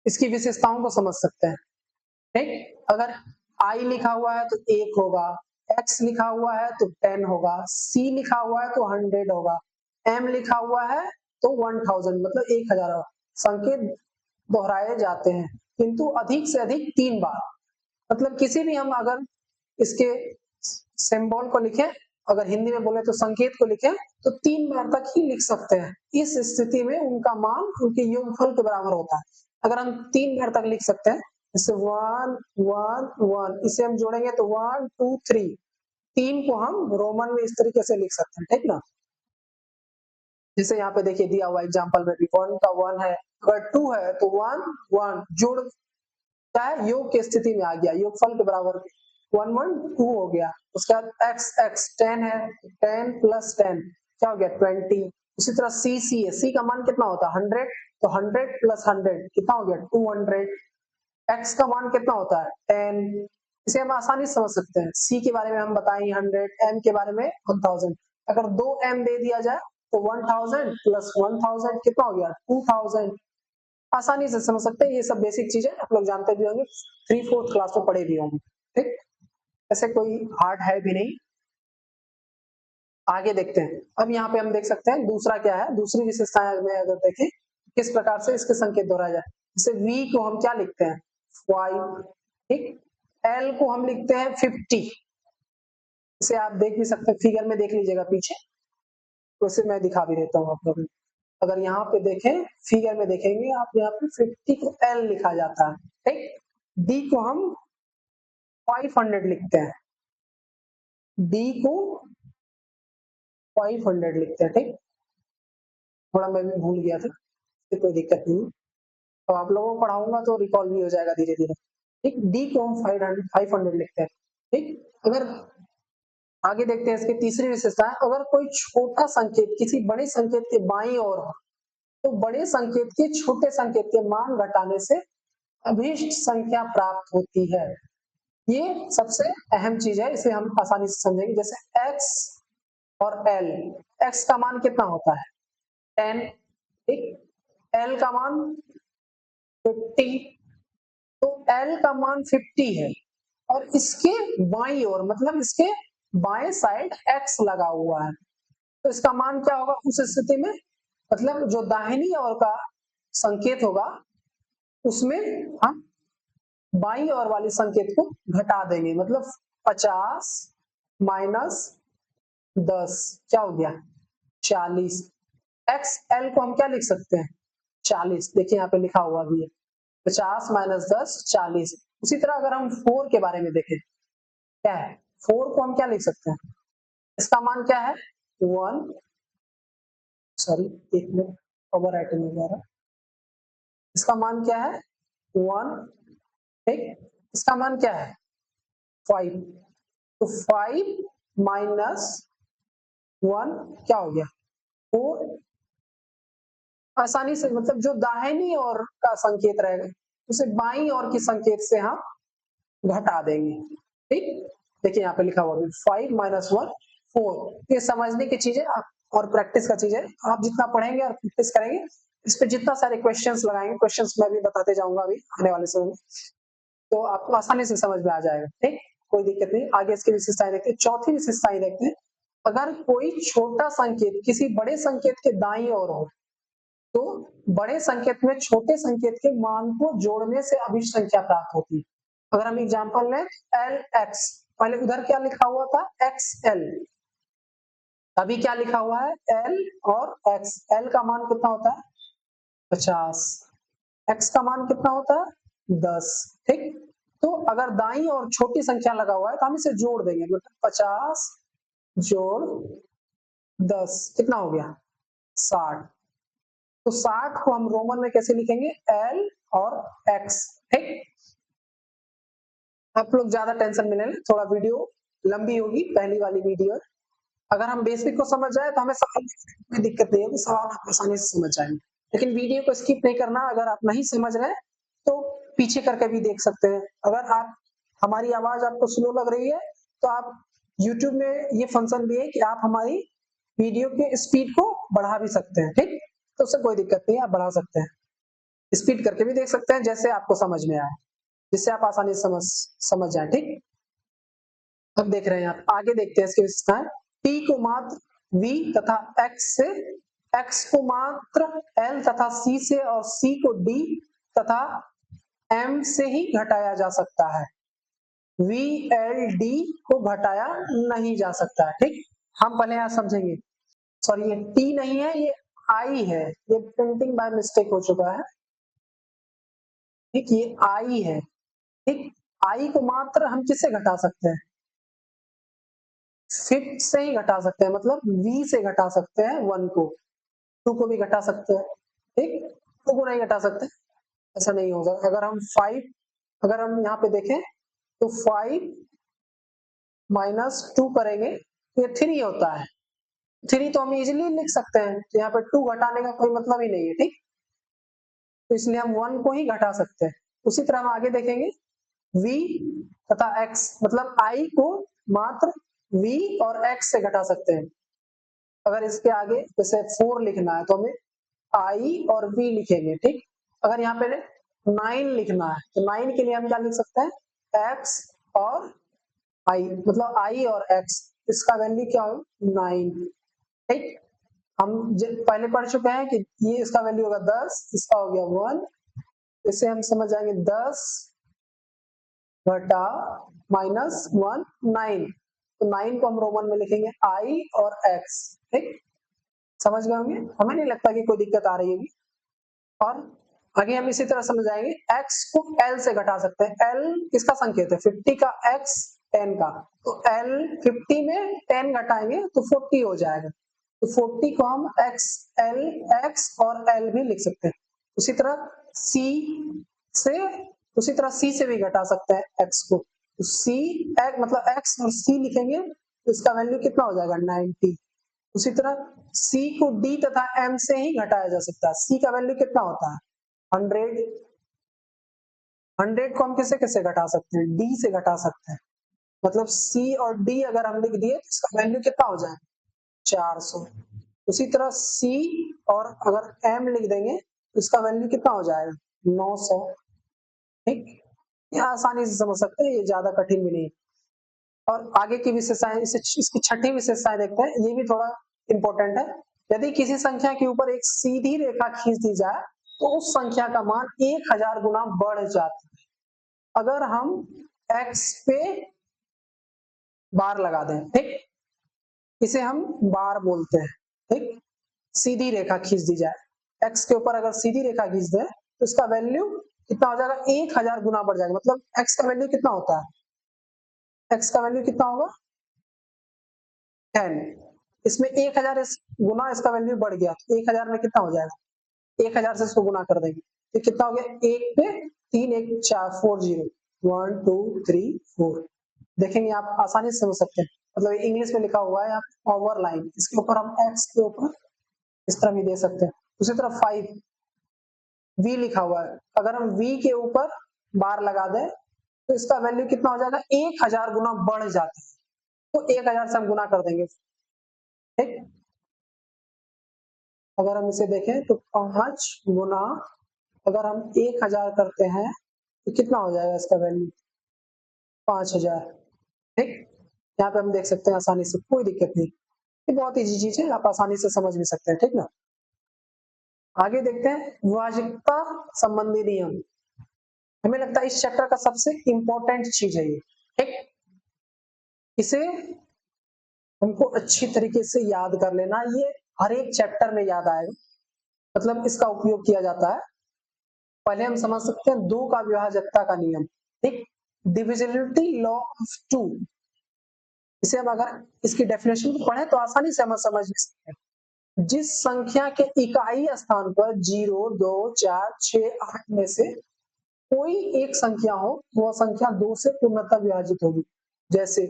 इसकी विशेषताओं को समझ सकते हैं, ठीक? अगर I लिखा हुआ है तो 1 होगा, X लिखा हुआ है तो 10 होगा, C लिखा हुआ है तो 100 होगा, M लिखा हुआ है तो 1000, मतलब 1000 होगा। संकेत दोहराए जाते हैं, किंतु अधिक से अधिक 3 बार। मतलब किसी भी हम अगर इसके सिंबल को लिखें, अगर हिंदी में बोले तो संकेत को लिखें, तो 3 बार तक ही लिख सकते हैं। इस स्थिति में उनका मान उनके योगफल के बराबर होता है। अगर हम 3 बार तक लिख सकते हैं, जैसे 1 1 1, इसे हम जोड़ेंगे तो 1 2 3, 3 को हम रोमन में इस तरीके से लिख सकते हैं, ठीक ना? जैसे यहाँ पे देखिए दिया हुआ एग्जांपल में भी 1 का 1 है, अगर 2 है तो 1 1 जोड़ क्या है? योग की स्थिति में आ गया, योगफल के बराबर 1 1 2 हो गया। उसके बाद x x 10 है, 10 प्लस 10 क्या हो गया? 20। उसी तरह c c है, c का मान कितना होता है? 100, तो 100 प्लस 100 कितना हो गया? 200। x का मान कितना होता है? 10। इसे हम आसानी से समझ सकते हैं, c के बारे में हम बताएं 100, m के बारे में 1000। अगर 2 m दे दिया जाए तो 1000 प्लस 1000 कितना हो गया? 2000। आसानी से समझ सकते हैं, ये सब बेसिक चीजें आप लोग जानते भी होंगे, 3-4 क्लास में पढ़े भी होंगे, ठीक? ऐसे कोई हार्ड है भी नहीं। आगे देखते हैं, अब यहाँ पे हम देख सकते हैं दूसरा क्या है, दूसरी विशेषताएं में अगर देखें किस प्रकार से इसके संकेत दोहराया जाए। जैसे V को हम क्या लिखते हैं? 5, ठीक? L को हम लिखते हैं 50, इसे आप देख भी सकते हैं, फिगर में देख लीजिएगा पीछे, तो इसे मैं दिखा भी देता हूँ आप लोगों को। अगर यहाँ पे देखें, फिगर में देखेंगे आप, यहाँ पे 50 को L लिखा जाता है, ठीक। D को हम 500 लिखते हैं, D को 500 लिखते हैं, ठीक। थोड़ा मैं भी भूल गया था, तो कोई दिक्कत नहीं, तो आप लोगों को पढ़ाऊंगा तो रिकॉल भी हो जाएगा धीरे धीरे, ठीक। D को हम 500 लिखते हैं, ठीक। अगर आगे देखते हैं इसकी तीसरी विशेषता है, अगर कोई छोटा संकेत किसी बड़े संकेत के बाईं ओर हो, तो बड़े संकेत के छोटे संकेत के मान घटाने से अभीष्ट संख्या प्राप्त होती है। ये सबसे अहम चीज है, इसे हम आसानी से समझेंगे। जैसे x और l, x का मान कितना होता है 10, ठीक। l का मान 50, तो l का मान 50 है और इसके बाईं ओर मतलब इसके बाएं साइड x लगा हुआ है, तो इसका मान क्या होगा उस स्थिति में, मतलब जो दाहिनी ओर का संकेत होगा उसमें हम बाईं ओर वाले संकेत को घटा देंगे, मतलब 50 माइनस 10 क्या हो गया 40। एक्स एल को हम क्या लिख सकते हैं 40, देखिए यहाँ पे लिखा हुआ भी है 50 माइनस 10 40। उसी तरह अगर हम 4 के बारे में देखें, क्या है 4 को हम क्या लिख सकते हैं, इसका मान क्या है 1, सॉरी एक मिनट ओवर राइटिंग हो जा रहा है, इसका मान क्या है 1, ठीक। इसका मान क्या है 5, तो 5 माइनस 1 क्या हो गया 4। आसानी से मतलब जो दाहिनी ओर का संकेत रहेगा उसे बाईं ओर के संकेत से हम घटा देंगे, ठीक। देखिए यहाँ पे लिखा हुआ 5 माइनस 1 4। ये समझने की चीज है और प्रैक्टिस का चीज है, आप जितना पढ़ेंगे और प्रैक्टिस करेंगे इस पे जितना सारे क्वेश्चंस लगाएंगे, क्वेश्चंस मैं भी बताते जाऊंगा अभी आने वाले समय में, तो आपको आसानी से समझ में आ जाएगा, ठीक। कोई दिक्कत नहीं। आगे इसकी विशेषताएं देखते हैं। चौथी विशेषताएं देखते हैं, अगर कोई छोटा संकेत किसी बड़े संकेत के दाईं ओर हो, तो बड़े संकेत में छोटे संकेत के मान को जोड़ने से अभिष्ट संख्या प्राप्त होती है। अगर हम एग्जांपल लें एल एक्स, पहले उधर क्या लिखा हुआ था एक्स एल, अभी क्या लिखा हुआ है एल और एक्स। एल का मान कितना होता है 50, एक्स का मान कितना होता है 10, ठीक। तो अगर दाईं और छोटी संख्या लगा हुआ है तो हम इसे जोड़ देंगे, मतलब 50 जोड़ 10 कितना हो गया 60। तो 60 को हम रोमन में कैसे लिखेंगे एल और एक्स, ठीक। आप लोग ज्यादा टेंशन में लें, थोड़ा वीडियो लंबी होगी, पहली वाली वीडियो है। अगर हम बेसिक को समझ जाए तो हमें सवाल में दिक्कत नहीं होगी, सवाल आप आसानी से समझ जाएंगे। लेकिन वीडियो को स्किप नहीं करना, अगर आप नहीं समझ रहे तो पीछे करके भी देख सकते हैं। अगर आप हमारी आवाज आपको स्लो लग रही है तो आप यूट्यूब में ये फंक्शन भी है कि आप हमारी वीडियो के स्पीड को बढ़ा भी सकते हैं, ठीक। तो उससे कोई दिक्कत नहीं है, आप बढ़ा सकते हैं, स्पीड करके भी देख सकते हैं जैसे आपको समझ में आए, जिससे आप आसानी से समझ जाए, ठीक। अब देख रहे हैं आप, आगे देखते हैं इसकी विशेषताएं। t को मात्र v तथा x से, x को मात्र l तथा c से और c को d तथा m से ही घटाया जा सकता है, v l d को घटाया नहीं जा सकता है, ठीक। हम पहले यहाँ समझेंगे, सॉरी ये t नहीं है ये i है, ये प्रिंटिंग बाय मिस्टेक हो चुका है, ठीक। ये i है, ठीक। i को मात्र हम किससे घटा सकते हैं फिफ्थ से ही घटा सकते हैं, मतलब v से घटा सकते हैं 1 को, 2 को भी घटा सकते हैं, ठीक। 2 को नहीं घटा सकते, ऐसा नहीं होगा। अगर हम 5, अगर हम यहाँ पे देखें तो 5 माइनस 2 करेंगे तो ये 3 होता है, 3 तो हम इजिली लिख सकते हैं, तो यहाँ पे 2 घटाने का कोई मतलब ही नहीं है, ठीक। तो इसलिए हम 1 को ही घटा सकते हैं। उसी तरह हम आगे देखेंगे v तथा x, मतलब i को मात्र v और x से घटा सकते हैं। अगर इसके आगे जैसे 4 लिखना है तो हमें i और v लिखेंगे, ठीक। अगर यहाँ पे 9 लिखना है तो 9 के लिए हम क्या लिख सकते हैं x और i, मतलब i और x, इसका वैल्यू क्या हो 9, ठीक। हम पहले पढ़ चुके हैं कि ये इसका वैल्यू होगा 10, इसका हो गया 1, इसे हम समझ जाएंगे 10 घटा माइनस 1 9, तो 9 को हम रोमन में लिखेंगे I और X, ठीक, समझ गए होंगे, हमें नहीं लगता कि कोई दिक्कत आ रही होगी। और आगे हम इसी तरह समझाएंगे, x को l से घटा सकते हैं, l किसका संकेत है, 50 का x 10 का, तो l 50 में 10 घटाएंगे तो 40 हो जाएगा, तो 40 को हम x l x और l भी लिख सकते हैं। उसी तरह c से भी घटा सकते हैं x को, तो c मतलब x और c लिखेंगे तो इसका वैल्यू कितना हो जाएगा 90। उसी तरह C को D तथा M से ही घटाया जा सकता है, C का वैल्यू कितना होता है 100, 100 को हम किसे किसे घटा सकते हैं, D से घटा सकते हैं, मतलब C और D अगर हम लिख दिए तो इसका वैल्यू कितना हो जाएगा 400। उसी तरह C और अगर M लिख देंगे तो इसका वैल्यू कितना हो जाएगा 900, ठीक, ये आसानी से समझ सकते हैं, ये ज्यादा कठिन भी नहीं। और आगे की विशेषताएं, इसकी छठी विशेषताएं देखते हैं, ये भी थोड़ा इंपॉर्टेंट है। यदि किसी संख्या के ऊपर एक सीधी रेखा खींच दी जाए तो उस संख्या का मान 1000 गुना बढ़ जाता है अगर हम x पे बार लगा दें, ठीक, इसे हम बार बोलते हैं, ठीक, सीधी रेखा खींच दी जाए x के ऊपर, अगर सीधी रेखा खींच दें तो इसका वैल्यू कितना हो जाएगा 1000 गुना बढ़ जाएगा, मतलब x का वैल्यू कितना होता है, x का वैल्यू कितना होगा 10, इसमें 1000 गुना इसका वैल्यू बढ़ गया, 1000 में कितना हो जाएगा, 1000 से इसको गुना कर देंगे तो कितना हो गया, 1 पे 3 1 4 40 1 2 3 4, देखेंगे आप आसानी से समझ सकते हैं, मतलब इंग्लिश में लिखा हुआ है आप ओवर लाइन, इसके ऊपर हम x के ऊपर इस तरह भी दे सकते हैं। उसी तरह 5 v लिखा हुआ है, अगर हम v के ऊपर बार लगा दें तो इसका वैल्यू कितना हो जाएगा 1000 गुना बढ़ जाता है, तो 1000 से हम गुना कर देंगे, ठीक, अगर हम इसे देखें तो 5 गुना अगर हम 1000 करते हैं तो कितना हो जाएगा इसका वैल्यू 5000, ठीक, यहाँ पे हम देख सकते हैं आसानी से, कोई दिक्कत नहीं, ये बहुत इजी चीज है, आप आसानी से समझ भी सकते हैं, ठीक ना। आगे देखते हैं विभाजकता संबंधी नियम, हमें लगता है इस चैप्टर का सबसे इंपॉर्टेंट चीज है ये, ठीक, इसे हमको अच्छी तरीके से याद कर लेना, ये हर एक चैप्टर में याद आएगा, मतलब इसका उपयोग किया जाता है। पहले हम समझ सकते हैं 2 का विभाजकता का नियम, ठीक, डिविजिबिलिटी लॉ ऑफ 2, इसे हम अगर इसकी डेफिनेशन को पढ़ें तो आसानी से हम समझ सकते हैं, जिस संख्या के इकाई स्थान पर 0 2 4 6 8 में से कोई एक संख्या हो वह संख्या 2 से पूर्णतः विभाजित होगी, जैसे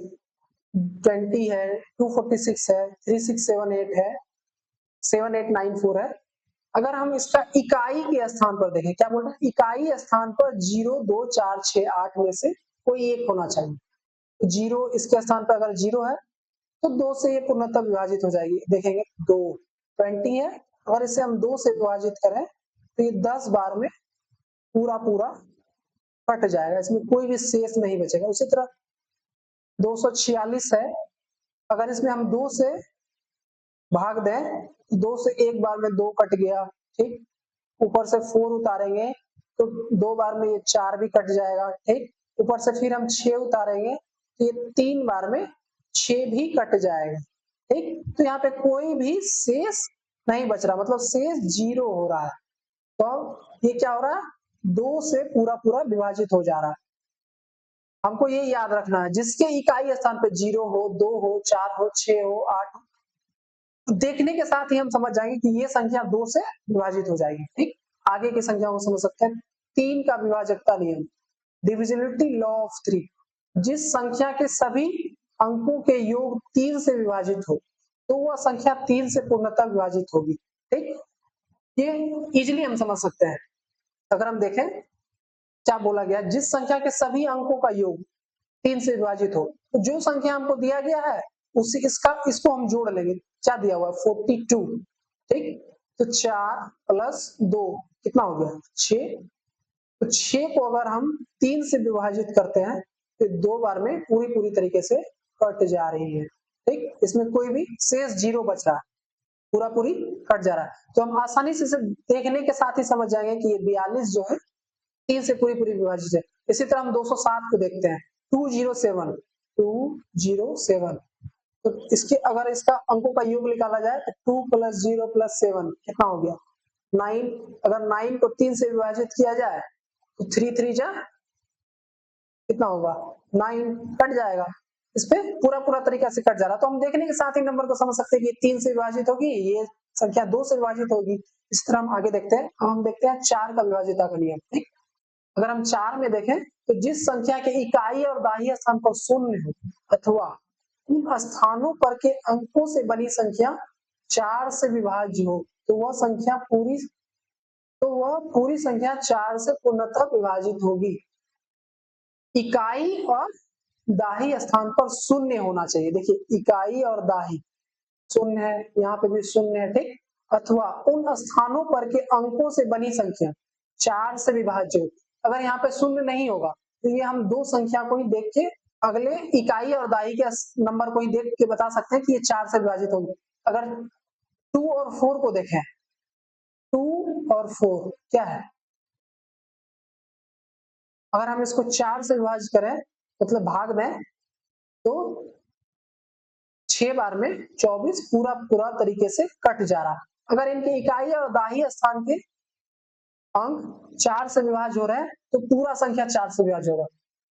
20 है, 246 है, 3678 है, 7894 है। अगर हम इसका इकाई के स्थान पर देखें, क्या बोल रहे हैं, इकाई स्थान पर 0 2 4 6 8 में से कोई एक होना चाहिए, 0 इसके स्थान पर अगर 0 है तो 2 से ये पूर्णतः विभाजित हो जाएगी, देखेंगे 2 20 है, अगर इसे हम 2 से विभाजित करें तो ये 10 बार में पूरा पूरा कट जाएगा, इसमें कोई भी शेष नहीं बचेगा। उसी तरह 246 है, अगर इसमें हम 2 से भाग दें, 2 से एक बार में 2 कट गया, ठीक, ऊपर से 4 उतारेंगे तो 2 बार में ये 4 भी कट जाएगा, ठीक, ऊपर से फिर हम 6 उतारेंगे तो ये 3 बार में 6 भी कट जाएगा, ठीक, तो यहाँ पे कोई भी शेष नहीं बच रहा, मतलब शेष 0 हो रहा है, तो ये क्या हो रहा है 2 से पूरा पूरा विभाजित हो जा रहा है। हमको ये याद रखना है, जिसके इकाई स्थान पे 0 हो, 2 हो, 4 हो, 6 हो, 8 हो, देखने के साथ ही हम समझ जाएंगे कि ये संख्या 2 से विभाजित हो जाएगी, ठीक, आगे की संख्या को समझ सकते हैं। 3 का विभाजकता नियम, डिविजिबिलिटी लॉ ऑफ 3, जिस संख्या के सभी अंकों के योग 3 से विभाजित हो तो वह संख्या 3 से पूर्णतः विभाजित होगी, ठीक, ये इजिली हम समझ सकते हैं। अगर हम देखें क्या बोला गया, जिस संख्या के सभी अंकों का योग 3 से विभाजित हो, तो जो संख्या हमको दिया गया है उसी इसको हम जोड़ लेंगे, क्या दिया हुआ है 42, ठीक, तो 4 प्लस 2 कितना हो गया 6, तो 6 को अगर हम 3 से विभाजित करते हैं तो 2 बार में पूरी तरीके से कट जा रही है, ठीक, इसमें कोई भी शेष 0 बच रहा है, पूरी कट जा रहा है, तो हम आसानी से देखने के साथ ही समझ जाएंगे कि ये 42 जो है 3 से पूरी विभाजित है। इसी तरह हम 207 को देखते हैं, 207 207। तो इसके अगर इसका अंकों का योग निकाला जाए तो 2 + 0 + 7 कितना हो गया 9। अगर 9 को 3 से विभाजित किया जाए तो 3 3 जा कितना होगा 9, कट जाएगा। इस पे पूरा तरीका से कट जा रहा है। तो हम देखने के साथ ही नंबर को समझ सकते हैं कि 3 से विभाजित होगी, ये संख्या 2 से विभाजित होगी। इस तरह हम आगे देखते हैं। अब हम देखते हैं 4 का विभाज्यता का नियम। ठीक, अगर हम 4 में देखें तो जिस संख्या के इकाई और दाहिने स्थान पर शून्य हो अथवा उन स्थानों पर के अंकों से बनी संख्या 4 से विभाज्य हो तो वह पूरी संख्या 4 से पूर्णतः विभाजित होगी। इकाई और दाही स्थान पर शून्य होना चाहिए। देखिए इकाई और दाही शून्य है, यहाँ पे भी शून्य है। ठीक, अथवा उन स्थानों पर के अंकों से बनी संख्या 4 से विभाज्य हो। अगर यहाँ पे शून्य नहीं होगा तो ये हम दो संख्या को ही देख के अगले इकाई और दाही के नंबर को ही देख के बता सकते हैं कि ये 4 से विभाजित होगी। अगर 2 और 4 को देखें, 2 और 4 क्या है, अगर हम इसको 4 से विभाजित करें मतलब भाग दें तो 6 बार में 24 पूरा तरीके से कट जा रहा है। अगर इनके इकाई और दाही स्थान के अंक 4 से विभाज्य हो रहे हैं तो पूरा संख्या 4 से विभाज्य होगा।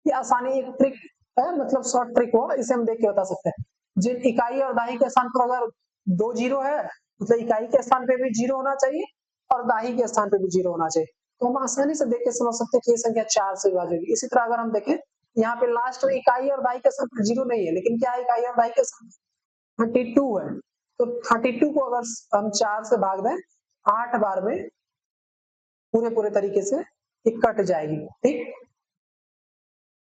ये आसानी एक ट्रिक है, मतलब शॉर्ट ट्रिक हो, इसे हम देख के बता सकते हैं। जिन इकाई और दाही के स्थान पर अगर 2 जीरो है मतलब इकाई के स्थान पे भी 0 होना चाहिए और दाही के स्थान पे भी 0 होना चाहिए। तो हम आसानी से देख के समझ सकते हैं कि ये संख्या 4 से विभाज्य होगी। इसी तरह अगर हम देखें यहाँ पे लास्ट में इकाई और दाही के स्थान पर 0 नहीं है, लेकिन क्या है इकाई और दाही के स्थान 32 है। तो 32 को अगर हम 4 से भाग दें 8 बार में पूरे तरीके से ये कट जाएगी। ठीक,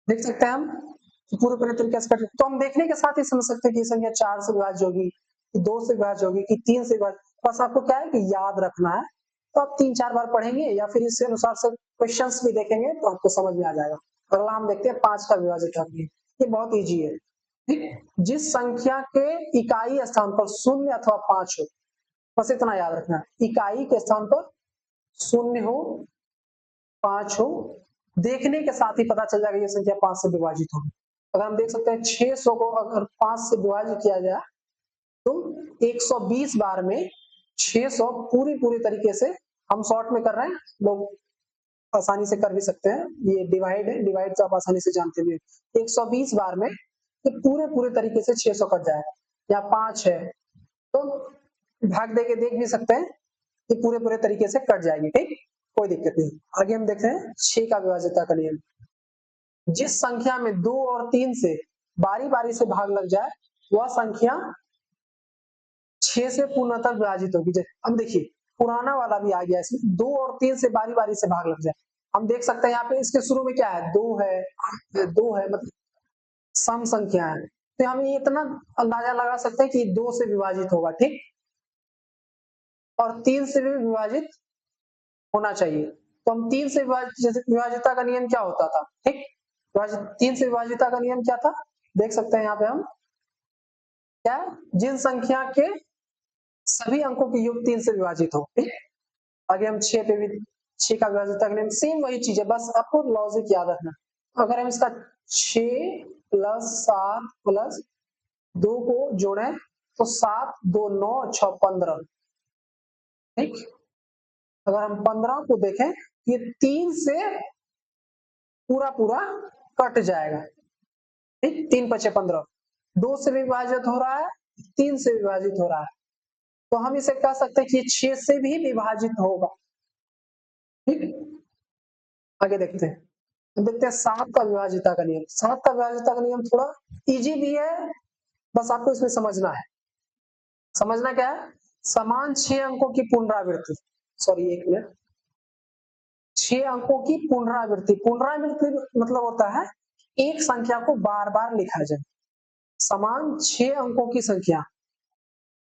देख सकते हैं हम पूरे तरीके से कट। तो हम देखने के साथ ही समझ सकते हैं कि संख्या 4 से विभाज्य होगी, कि 2 से विभाज्य होगी, कि 3 से विभाज्य। बस आपको क्या है कि याद रखना है। तो आप 3-4 बार पढ़ेंगे या फिर इस अनुसार से क्वेश्चंस भी देखेंगे तो आपको समझ में आ जाएगा। अगला हम देखते हैं 5 का विभाज्यता का नियम। ये बहुत इजी है। ठीक, जिस संख्या के इकाई स्थान पर 0 अथवा 5 हो, बस इतना याद रखना है, इकाई के स्थान पर 0 हो 5 हो, देखने के साथ ही पता चल जाएगा ये संख्या 5 से विभाजित होगी। अगर हम देख सकते हैं 600 को अगर 5 से विभाजित किया जाए तो 120 बार में 600 पूरी तरीके से, हम शॉर्ट में कर रहे हैं, लोग आसानी से कर भी सकते हैं, ये डिवाइड है, डिवाइड तो आप आसानी से जानते भी हैं। 120 बार में ये पूरे तरीके से 600 कट जाएगा। या 5 है तो भाग दे के देख भी सकते हैं, ये पूरे तरीके से कट जाएगी। ठीक, कोई दिक्कत नहीं। आगे हम देखते हैं 6 का विभाज्यता का नियम। जिस संख्या में 2 और 3 से बारी से भाग लग जाए वह संख्या 6 से पूर्णतः विभाजित होगी। अब देखिए पुराना वाला भी आ गया इसमें, 2 और 3 से बारी से भाग लग जाए। हम देख सकते हैं यहाँ पे इसके शुरू में क्या है 2 है, 2 है, मतलब सम संख्या है। तो हम ये इतना अंदाजा लगा सकते हैं कि 2 से विभाजित होगा। ठीक, और 3 से भी विभाजित होना चाहिए। तो हम 3 से विभाज्यता का नियम क्या होता था। ठीक, 3 से विभाज्यता का नियम क्या था, देख सकते हैं यहाँ पे हम क्या, जिन संख्या के सभी अंकों की योग 3 से विभाजित हो। ठीक, आगे हम 6 पे भी 6 का विभाज्यता का नियम सेम वही चीज है, बस आपको लॉजिक याद रखना। अगर हम इसका 6 + 7 + 2 को जोड़े तो 7 2 9 6 15। ठीक, अगर हम 15 को देखें ये 3 से पूरा कट जाएगा। ठीक, 3 × 5 = 15, 2 से विभाजित हो रहा है, 3 से विभाजित हो रहा है, तो हम इसे कह सकते हैं कि 6 से भी विभाजित होगा। ठीक, आगे देखते हैं 7 का विभाज्यता का नियम। 7 का विभाज्यता का नियम थोड़ा इजी भी है, बस आपको इसमें समझना है। समझना क्या है, समान 6 अंकों की पुनरावृत्ति, सॉरी 1 मिनट, 6 अंकों की पुनरावृत्ति। पुनरावृत्ति मतलब होता है एक संख्या को बार लिखा जाए। समान 6 अंकों की संख्या,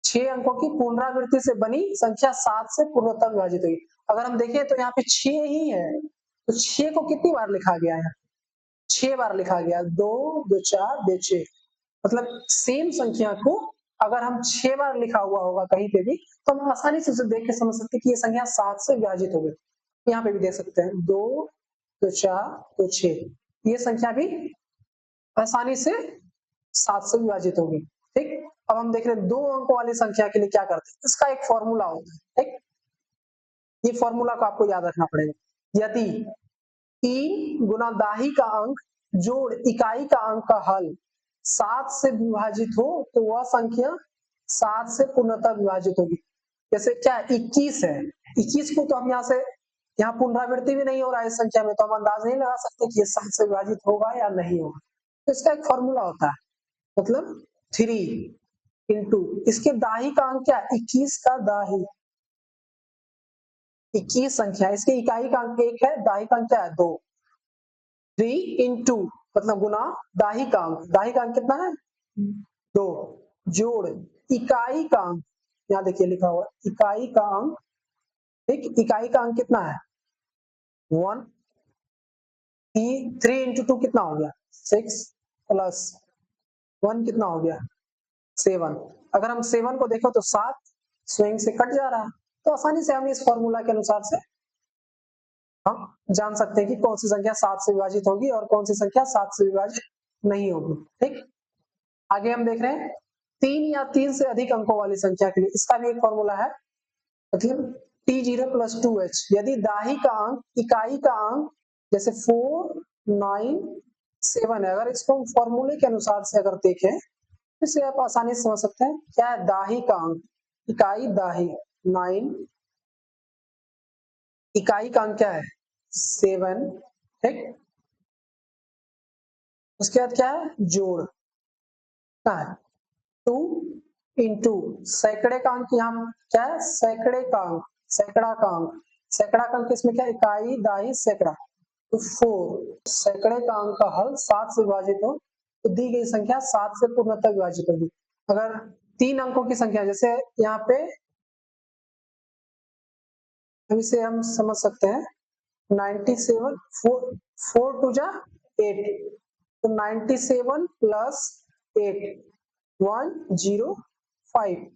6 अंकों की पुनरावृत्ति से बनी संख्या 7 से पूर्णतः विभाजित हुई। अगर हम देखें तो यहाँ पे 6 ही है, तो 6 को कितनी बार लिखा गया है, 6 बार लिखा गया, 2 2 4 2 6, मतलब सेम संख्या को अगर हम 6 बार लिखा हुआ होगा कहीं पे भी तो हम आसानी से उसे देख के समझ सकते हैं कि ये संख्या 7 से विभाजित हो गई। यहाँ पे भी देख सकते हैं 2 2 4 2 6, ये संख्या भी आसानी से 7 से विभाजित होगी। ठीक, अब हम देख रहे हैं 2 अंकों वाली संख्या के लिए क्या करते हैं, इसका एक फॉर्मूला होता है। ठीक, ये फॉर्मूला को आपको याद रखना पड़ेगा। यदि 3 गुना दाही का अंक जोड़ इकाई का अंक का हल 7 से विभाजित हो तो वह संख्या 7 से पूर्णतः विभाजित होगी। जैसे क्या 21 है, 21 को तो हम यहाँ पुनरावृत्ति भी नहीं हो रहा है इस संख्या में, तो हम अंदाज नहीं लगा सकते कि ये 7 से विभाजित होगा या नहीं होगा। तो इसका एक फॉर्मूला होता है, मतलब 3 इंटू इसके दाही का अंक क्या, 21 का दाही, 21 संख्या, इसके इकाई का अंक 1 है, दाही का अंक क्या है 2, 3 इंटू मतलब गुना दाही का अंक कितना है 2, जोड़ इकाई का अंक, यहाँ देखिए लिखा हुआ इकाई का अंक। ठीक, इकाई का अंक कितना है 1, 3 इंटू 2 कितना हो गया 6 प्लस 1 कितना हो गया 7। अगर हम 7 को देखो तो 7 स्वयं से कट जा रहा है, तो आसानी से हम इस फॉर्मूला के अनुसार से हम जान सकते हैं कि कौन सी संख्या 7 से विभाजित होगी और कौन सी संख्या 7 से विभाजित नहीं होगी। ठीक, आगे हम देख रहे हैं 3 या 3 से अधिक अंकों वाली संख्या के लिए इसका भी एक फॉर्मूला है, मतलब T0 प्लस 2H। यदि दाही का अंक इकाई का अंक जैसे 4, 9, 7 है, अगर इसको हम फॉर्मूले के अनुसार से अगर देखें तो इसे आप आसानी से समझ सकते हैं। क्या है दाही का अंक, इकाई दाही 9, इकाई का अंक क्या है 7। ठीक, उसके बाद क्या है जोड़, क्या है 2 इंटू सैकड़े का अंक, यहाँ क्या है सैकड़े का अंक, सैकड़ा का अंक, सैकड़ा का अंक इसमें क्या है इकाई दाही सैकड़ा, तो 4 सैकड़े का अंक का हल 7 से विभाजित हो तो दी गई संख्या 7 से पूर्णतः विभाजित होगी। अगर 3 अंकों की संख्या, जैसे यहाँ पे इसे हम समझ सकते हैं 97, 4 टू जा 8, तो 97 प्लस 8 105।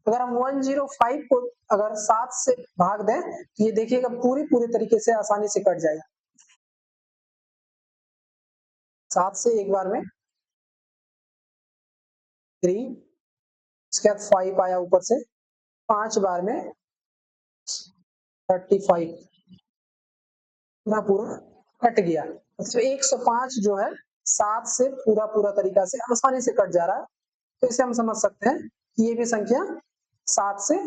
अगर हम 105 को अगर 7 से भाग दें तो ये देखिएगा पूरी तरीके से आसानी से कट जाएगा। 7 से एक बार में 3, इसके बाद 5 आया ऊपर से, 5 बार में 35, पूरा कट गया। तो 105 जो है 7 से पूरा तरीका से आसानी से कट जा रहा है, तो इसे हम समझ सकते हैं कि ये भी संख्या 7 से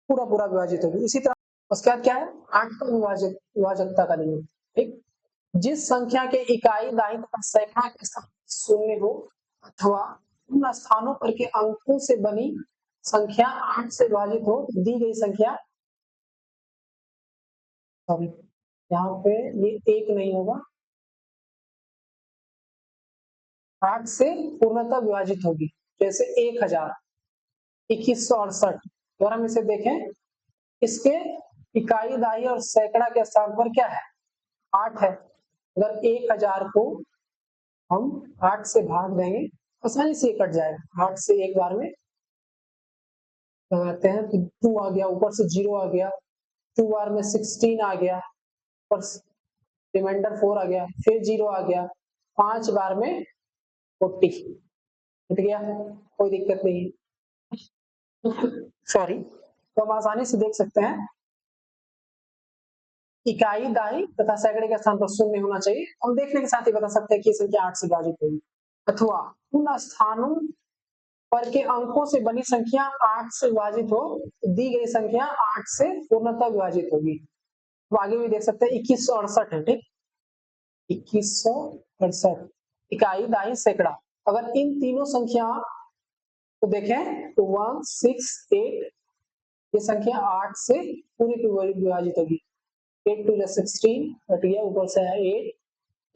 पूरा विभाजित होगी। इसी तरह उसके बाद क्या है 8 का विभाजकता का नियम। ठीक, जिस संख्या के इकाई दाई तथा सैकड़ा के स्थान शून्य हो अथवा उन स्थानों पर के अंकों से बनी संख्या 8 से विभाजित हो, दी गई संख्या, सॉरी यहाँ पे ये 1 नहीं होगा, 8 से पूर्णतः विभाजित होगी। जैसे 1000, 2168, अगर हम इसे देखें इसके इकाई दाई और सैकड़ा के स्थान पर क्या है 8 है। अगर 1000 को हम 8 से भाग देंगे आसानी से कट जाएगा, 8 से एक बार में लगाते हैं तो 2 आ गया, ऊपर से 0 आ गया, 2 बार में 16 आ गया, ऊपर रिमाइंडर 4 आ गया, फिर 0 आ गया, 5 बार में 40 कट गया, कोई दिक्कत नहीं है। सॉरी, तो हम आसानी से देख सकते हैं इकाई दाई तथा सैकड़े के स्थान पर शून्य होना चाहिए। हम देखने के साथ ही बता सकते हैं कि संख्या 8 से विभाजित होगी, अथवा उन स्थानों पर के अंकों से बनी संख्या 8 से विभाजित हो, दी गई संख्या 8 से पूर्णतः विभाजित होगी। तो आगे भी देख सकते हैं 2168 है। ठीक, 2168 इकाई दाई सैकड़ा, अगर इन तीनों संख्या को देखें तो 168 ये संख्या 8 से पूरी विभाजित होगी। 8 टू 16 कट गया, ऊपर से है 8,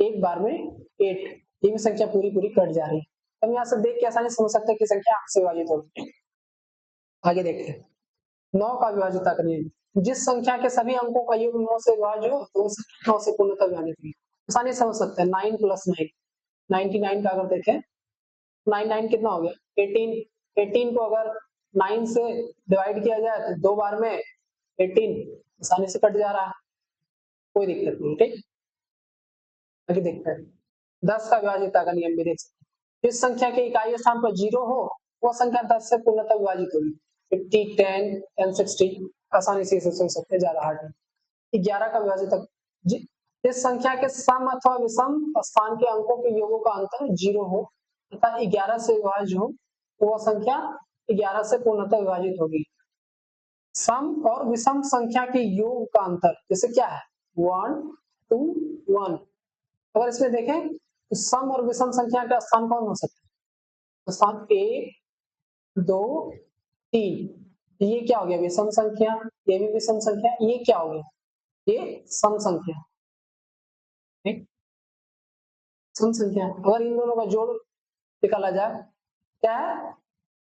एक बार में 8, ये भी संख्या पूरी कट जा रही है। हम यहाँ से देख के आसानी समझ सकते हैं कि संख्या 8 से विभाजित होगी। आगे देखते हैं 9 का विभाज्यता का नियम, जिस संख्या के सभी अंकों का योग 9 से विभाज्य हो तो 9 से पूर्णतः विभाजित होगी। आसानी से समझ सकते हैं 9 प्लस 9, 99 का अगर देखें 99 कितना हो गया 18, 18 को अगर 9 से डिवाइड किया जाए तो 2 बार में 18 आसानी से कट जा रहा है, कोई दिक्कत नहीं। ठीक, आगे देखते हैं 10 का विभाज्यता का नियम भी देख सकते हैं। जिस संख्या के इकाई स्थान पर 0 हो वह संख्या 10 से पूर्णतः विभाजित होगी। 50, 10, 10, 60 आसानी से इसे सोच सकते हैं, ज्यादा हार्ड नहीं। 11 का विभाजित इस संख्या के सम अथवा विषम स्थान के अंकों के योगों का अंतर 0 हो तथा 11 से विभाज्य हो तो वह संख्या 11 से पूर्णतः विभाजित होगी। सम और विषम संख्या के योग का अंतर जैसे क्या है 1, 2, 1। अगर इसमें देखें तो सम और विषम संख्या का स्थान कौन हो सकता है? तो स्थान 1, 2, 3। ये क्या हो गया विषम संख्या, ये भी विषम संख्या, ये क्या हो गया ये सम संख्या। ठीक, सम संख्या। अगर इन दोनों का जोड़ निकाला जाए क्या है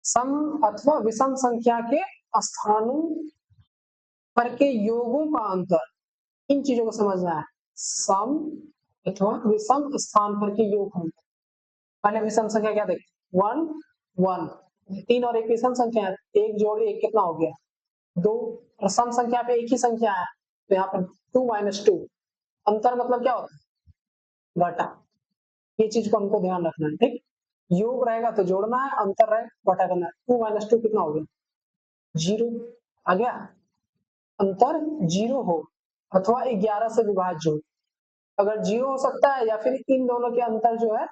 सम अथवा विषम संख्या के स्थानों पर के योगों का अंतर, इन चीजों को समझना है। सम अथवा विषम स्थान पर के योग का अंतर। पहले विषम संख्या क्या देखते 1, 1, 3 और 1 विषम संख्या है, 1 जोड़ 1 कितना हो गया 2। और सम संख्या पे एक ही संख्या है तो यहाँ पर 2 - 2 अंतर मतलब क्या होता है घटा। ये चीज को हमको ध्यान रखना है। ठीक, योग रहेगा तो जोड़ना है, अंतर रहेगा घटा करना है। 2 - 2 कितना हो गया 0 आ गया। अंतर 0 हो अथवा 11 से विभाज्य हो। अगर 0 हो सकता है या फिर इन दोनों के अंतर जो है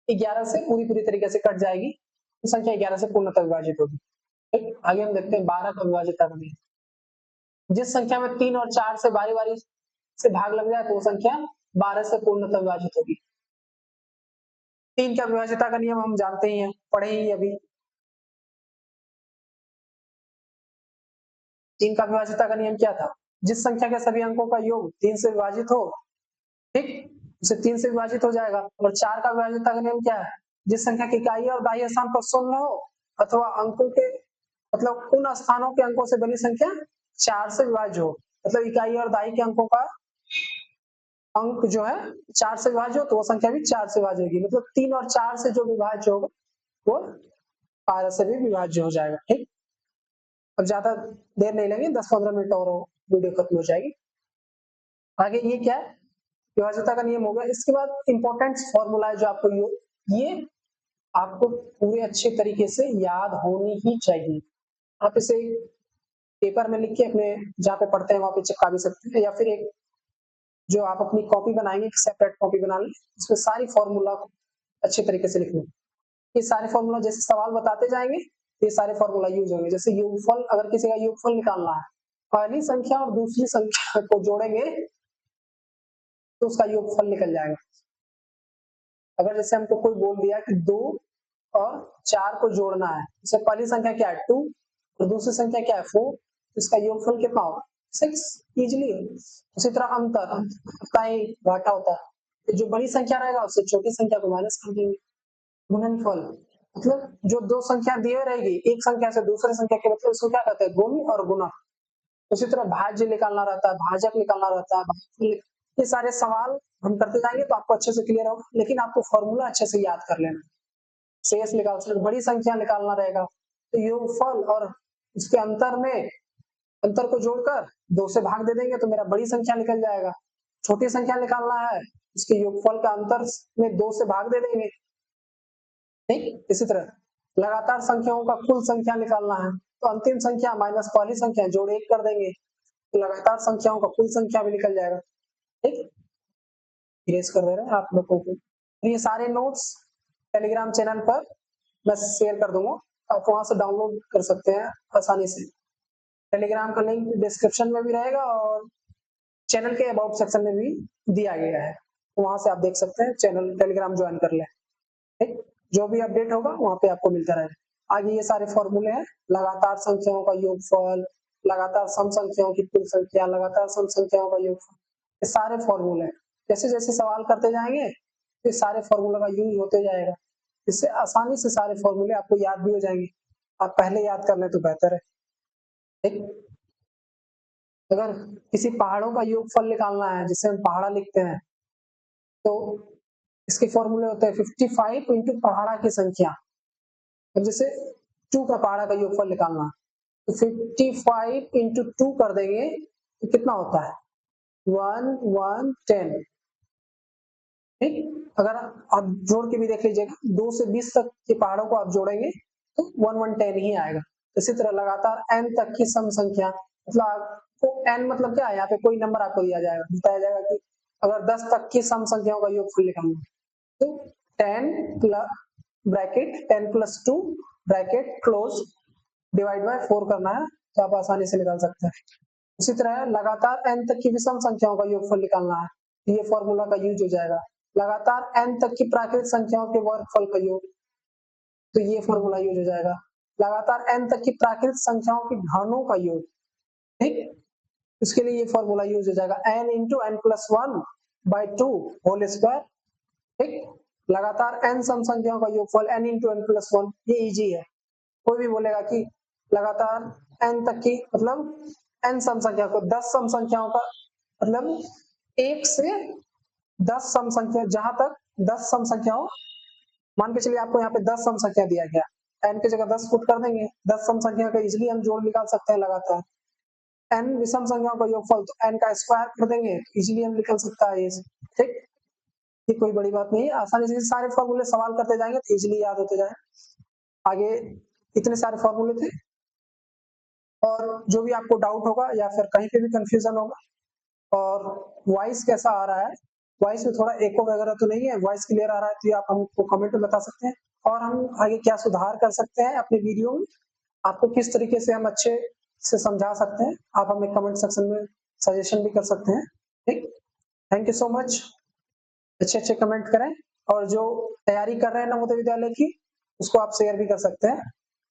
11 से पूरी तरीके से कट जाएगी तो संख्या 11 से पूर्णतः विभाजित होगी। ठीक, आगे हम देखते हैं 12 का विभाजित करना। जिस संख्या में 3 और 4 से बारी बारी से भाग लग जाए तो वो संख्या 12 से पूर्णतः विभाजित होगी। 3 का विभाजिता का नियम हम जानते ही हैं, पढ़े ही अभी। 3 का विभाजिता का नियम क्या था? जिस संख्या के सभी अंकों का योग 3 से विभाजित हो, ठीक, उसे 3 से विभाजित हो जाएगा। और 4 का विभाजिता का नियम क्या है? जिस संख्या की इकाई और दाहिने स्थान पर शून्य हो अथवा अंकों के मतलब उन स्थानों के अंकों से बनी संख्या 4 से विभाज्य हो। मतलब इकाई और दाई के अंकों का अंक जो है 4 से विभाज्य हो तो वो संख्या भी 4 से विभाज्य होगी। मतलब 3 और 4 से जो विभाज्य होगा वो 12 से भी विभाज्य हो जाएगा। ठीक, अब ज्यादा देर नहीं लगी, 10-15 मिनट और वीडियो खत्म हो जाएगी। आगे ये क्या है विभाज्यता का नियम हो गया। इसके बाद इंपॉर्टेंट फॉर्मूला है जो आपको ये आपको पूरे अच्छे तरीके से याद होनी ही चाहिए। आप इसे पेपर में लिख के अपने जहाँ पे पढ़ते हैं वहां पे चिपका भी सकते हैं या फिर एक जो आप अपनी कॉपी बनाएंगे सेपरेट कॉपी बना लें उसमें सारी फॉर्मूला अच्छे तरीके से लिख लें। ये सारे फॉर्मूला जैसे सवाल बताते जाएंगे ये सारे फॉर्मूला यूज होंगे। जैसे योगफल, अगर किसी का योगफल निकालना है पहली संख्या और दूसरी संख्या को जोड़ेंगे तो उसका योगफल निकल जाएगा। अगर जैसे हमको कोई बोल दिया कि 2 और 4 को जोड़ना है, जैसे पहली संख्या क्या है 2 और दूसरी संख्या क्या है 4, इसका योगफल कितना होगा 6 इजिली। उसी तरह अंतर का ही घाटा होता है, तो जो बड़ी संख्या रहेगा उससे छोटी संख्या को माइनस कर देंगे। गुणनफल मतलब जो दो संख्या दिए रहेगी एक संख्या से दूसरे संख्या के मतलब इसको क्या कहते हैं गुण और गुणक। उसी तरह भाज्य निकालना रहता है, भाजक निकालना रहता है, ये सारे सवाल हम करते जाएंगे तो आपको अच्छे से क्लियर होगा। लेकिन आपको फॉर्मूला अच्छे से याद कर लेना। शेष निकाल सकते, बड़ी संख्या निकालना रहेगा तो योगफल और इसके अंतर में अंतर को जोड़कर 2 से भाग दे देंगे तो मेरा बड़ी संख्या निकल जाएगा। छोटी संख्या निकालना है इसके योगफल का अंतर में 2 से भाग दे देंगे। ठीक, इसी तरह लगातार संख्याओं का कुल संख्या निकालना है तो अंतिम संख्या माइनस पहली संख्या जोड़ 1 कर देंगे तो लगातार संख्याओं का कुल संख्या भी निकल जाएगा। ठीक, इरेज कर दे रहे हैं आप लोगों को। ये सारे नोट्स टेलीग्राम चैनल पर मैं शेयर कर दूंगा, आप वहां से डाउनलोड कर सकते हैं आसानी से। टेलीग्राम का लिंक डिस्क्रिप्शन में भी रहेगा और चैनल के अबाउट सेक्शन में भी दिया गया है, तो वहां से आप देख सकते हैं, चैनल टेलीग्राम ज्वाइन कर लें। ठीक, जो भी अपडेट होगा वहां पे आपको मिलता रहेगा। आगे ये सारे फॉर्मूले हैं, लगातार संख्याओं का योगफल, लगातार सम संख्याओं की कुल संख्या, लगातार सम संख्याओं का योगफल, ये सारे फॉर्मूले जैसे जैसे सवाल करते जाएंगे ये सारे फॉर्मूला का यूज होते जाएगा। इससे आसानी से सारे फॉर्मूले आपको याद भी हो जाएंगे। आप पहले याद कर लें तो बेहतर है। ठीक, अगर किसी पहाड़ों का योगफल निकालना है जिसे हम पहाड़ा लिखते हैं तो इसके फॉर्मूले होते हैं 55 इंटू पहाड़ा की संख्या। अब जैसे 2 का पहाड़ा का योगफल निकालना तो 55 इंटू 2 कर देंगे तो कितना होता है 1, 1, 10। ठीक, अगर आप जोड़ के भी देख लीजिएगा 2 से 20 तक के पहाड़ों को आप जोड़ेंगे तो 1110 ही आएगा। इसी तरह लगातार n तक की सम संख्या, मतलब आपको n मतलब क्या है, यहाँ पे कोई नंबर आपको दिया जाएगा, बताया जाएगा कि अगर 10 तक की सम संख्याओं का योगफल निकालना तो 10 plus 2 bracket close divide by 4 करना है, तो आप आसानी से निकाल सकते हैं। उसी तरह लगातार n तक की विषम संख्याओं का योगफल निकालना है, ये फॉर्मूला का यूज हो जाएगा। लगातार n तक की प्राकृत संख्याओं के वर्गफल का योग, तो ये फॉर्मूला यूज हो जाएगा। लगातार n तक की प्राकृत संख्याओं के घनों का योग, ठीक, इसके लिए ये फॉर्मूला यूज हो जाएगा n into n plus 1 by 2 whole square, ठीक। लगातार n सम संख्याओं का योगफल n इंटू n प्लस 1, ये इजी है। कोई भी बोलेगा कि लगातार n तक की मतलब n सम संख्या को 10 सम संख्याओं का मतलब 1 से 10 सम संख्या, जहां तक 10 सम संख्या हो, मान के चलिए आपको यहाँ पे 10 सम संख्या दिया गया, n की जगह 10 पुट कर देंगे, 10 सम संख्या का इजिली हम जोड़ निकाल सकते हैं लगातार। n विषम संख्याओं का योगफल, तो n का स्क्वायर कर देंगे, इजिली हम निकल सकता है ये, ठीक। ये कोई बड़ी बात नहीं है, आसानी से सारे फॉर्मूले सवाल करते जाएंगे तो इजिली याद होते जाए। आगे इतने सारे फॉर्मूले थे, और जो भी आपको डाउट होगा या फिर कहीं पे भी कंफ्यूजन होगा, और वॉइस कैसा आ रहा है, वॉइस में थोड़ा एको वगैरह तो नहीं है, वॉइस क्लियर आ रहा है, तो ये आप हमको कमेंट में बता सकते हैं, और हम आगे क्या सुधार कर सकते हैं अपने वीडियो में, आपको किस तरीके से हम अच्छे से समझा सकते हैं, आप हमें कमेंट सेक्शन में सजेशन भी कर सकते हैं, ठीक। थैंक यू सो मच, अच्छे कमेंट करें, और जो तैयारी कर रहे हैं नवोदय विद्यालय की, उसको आप शेयर भी कर सकते हैं।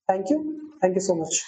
Thank you so much.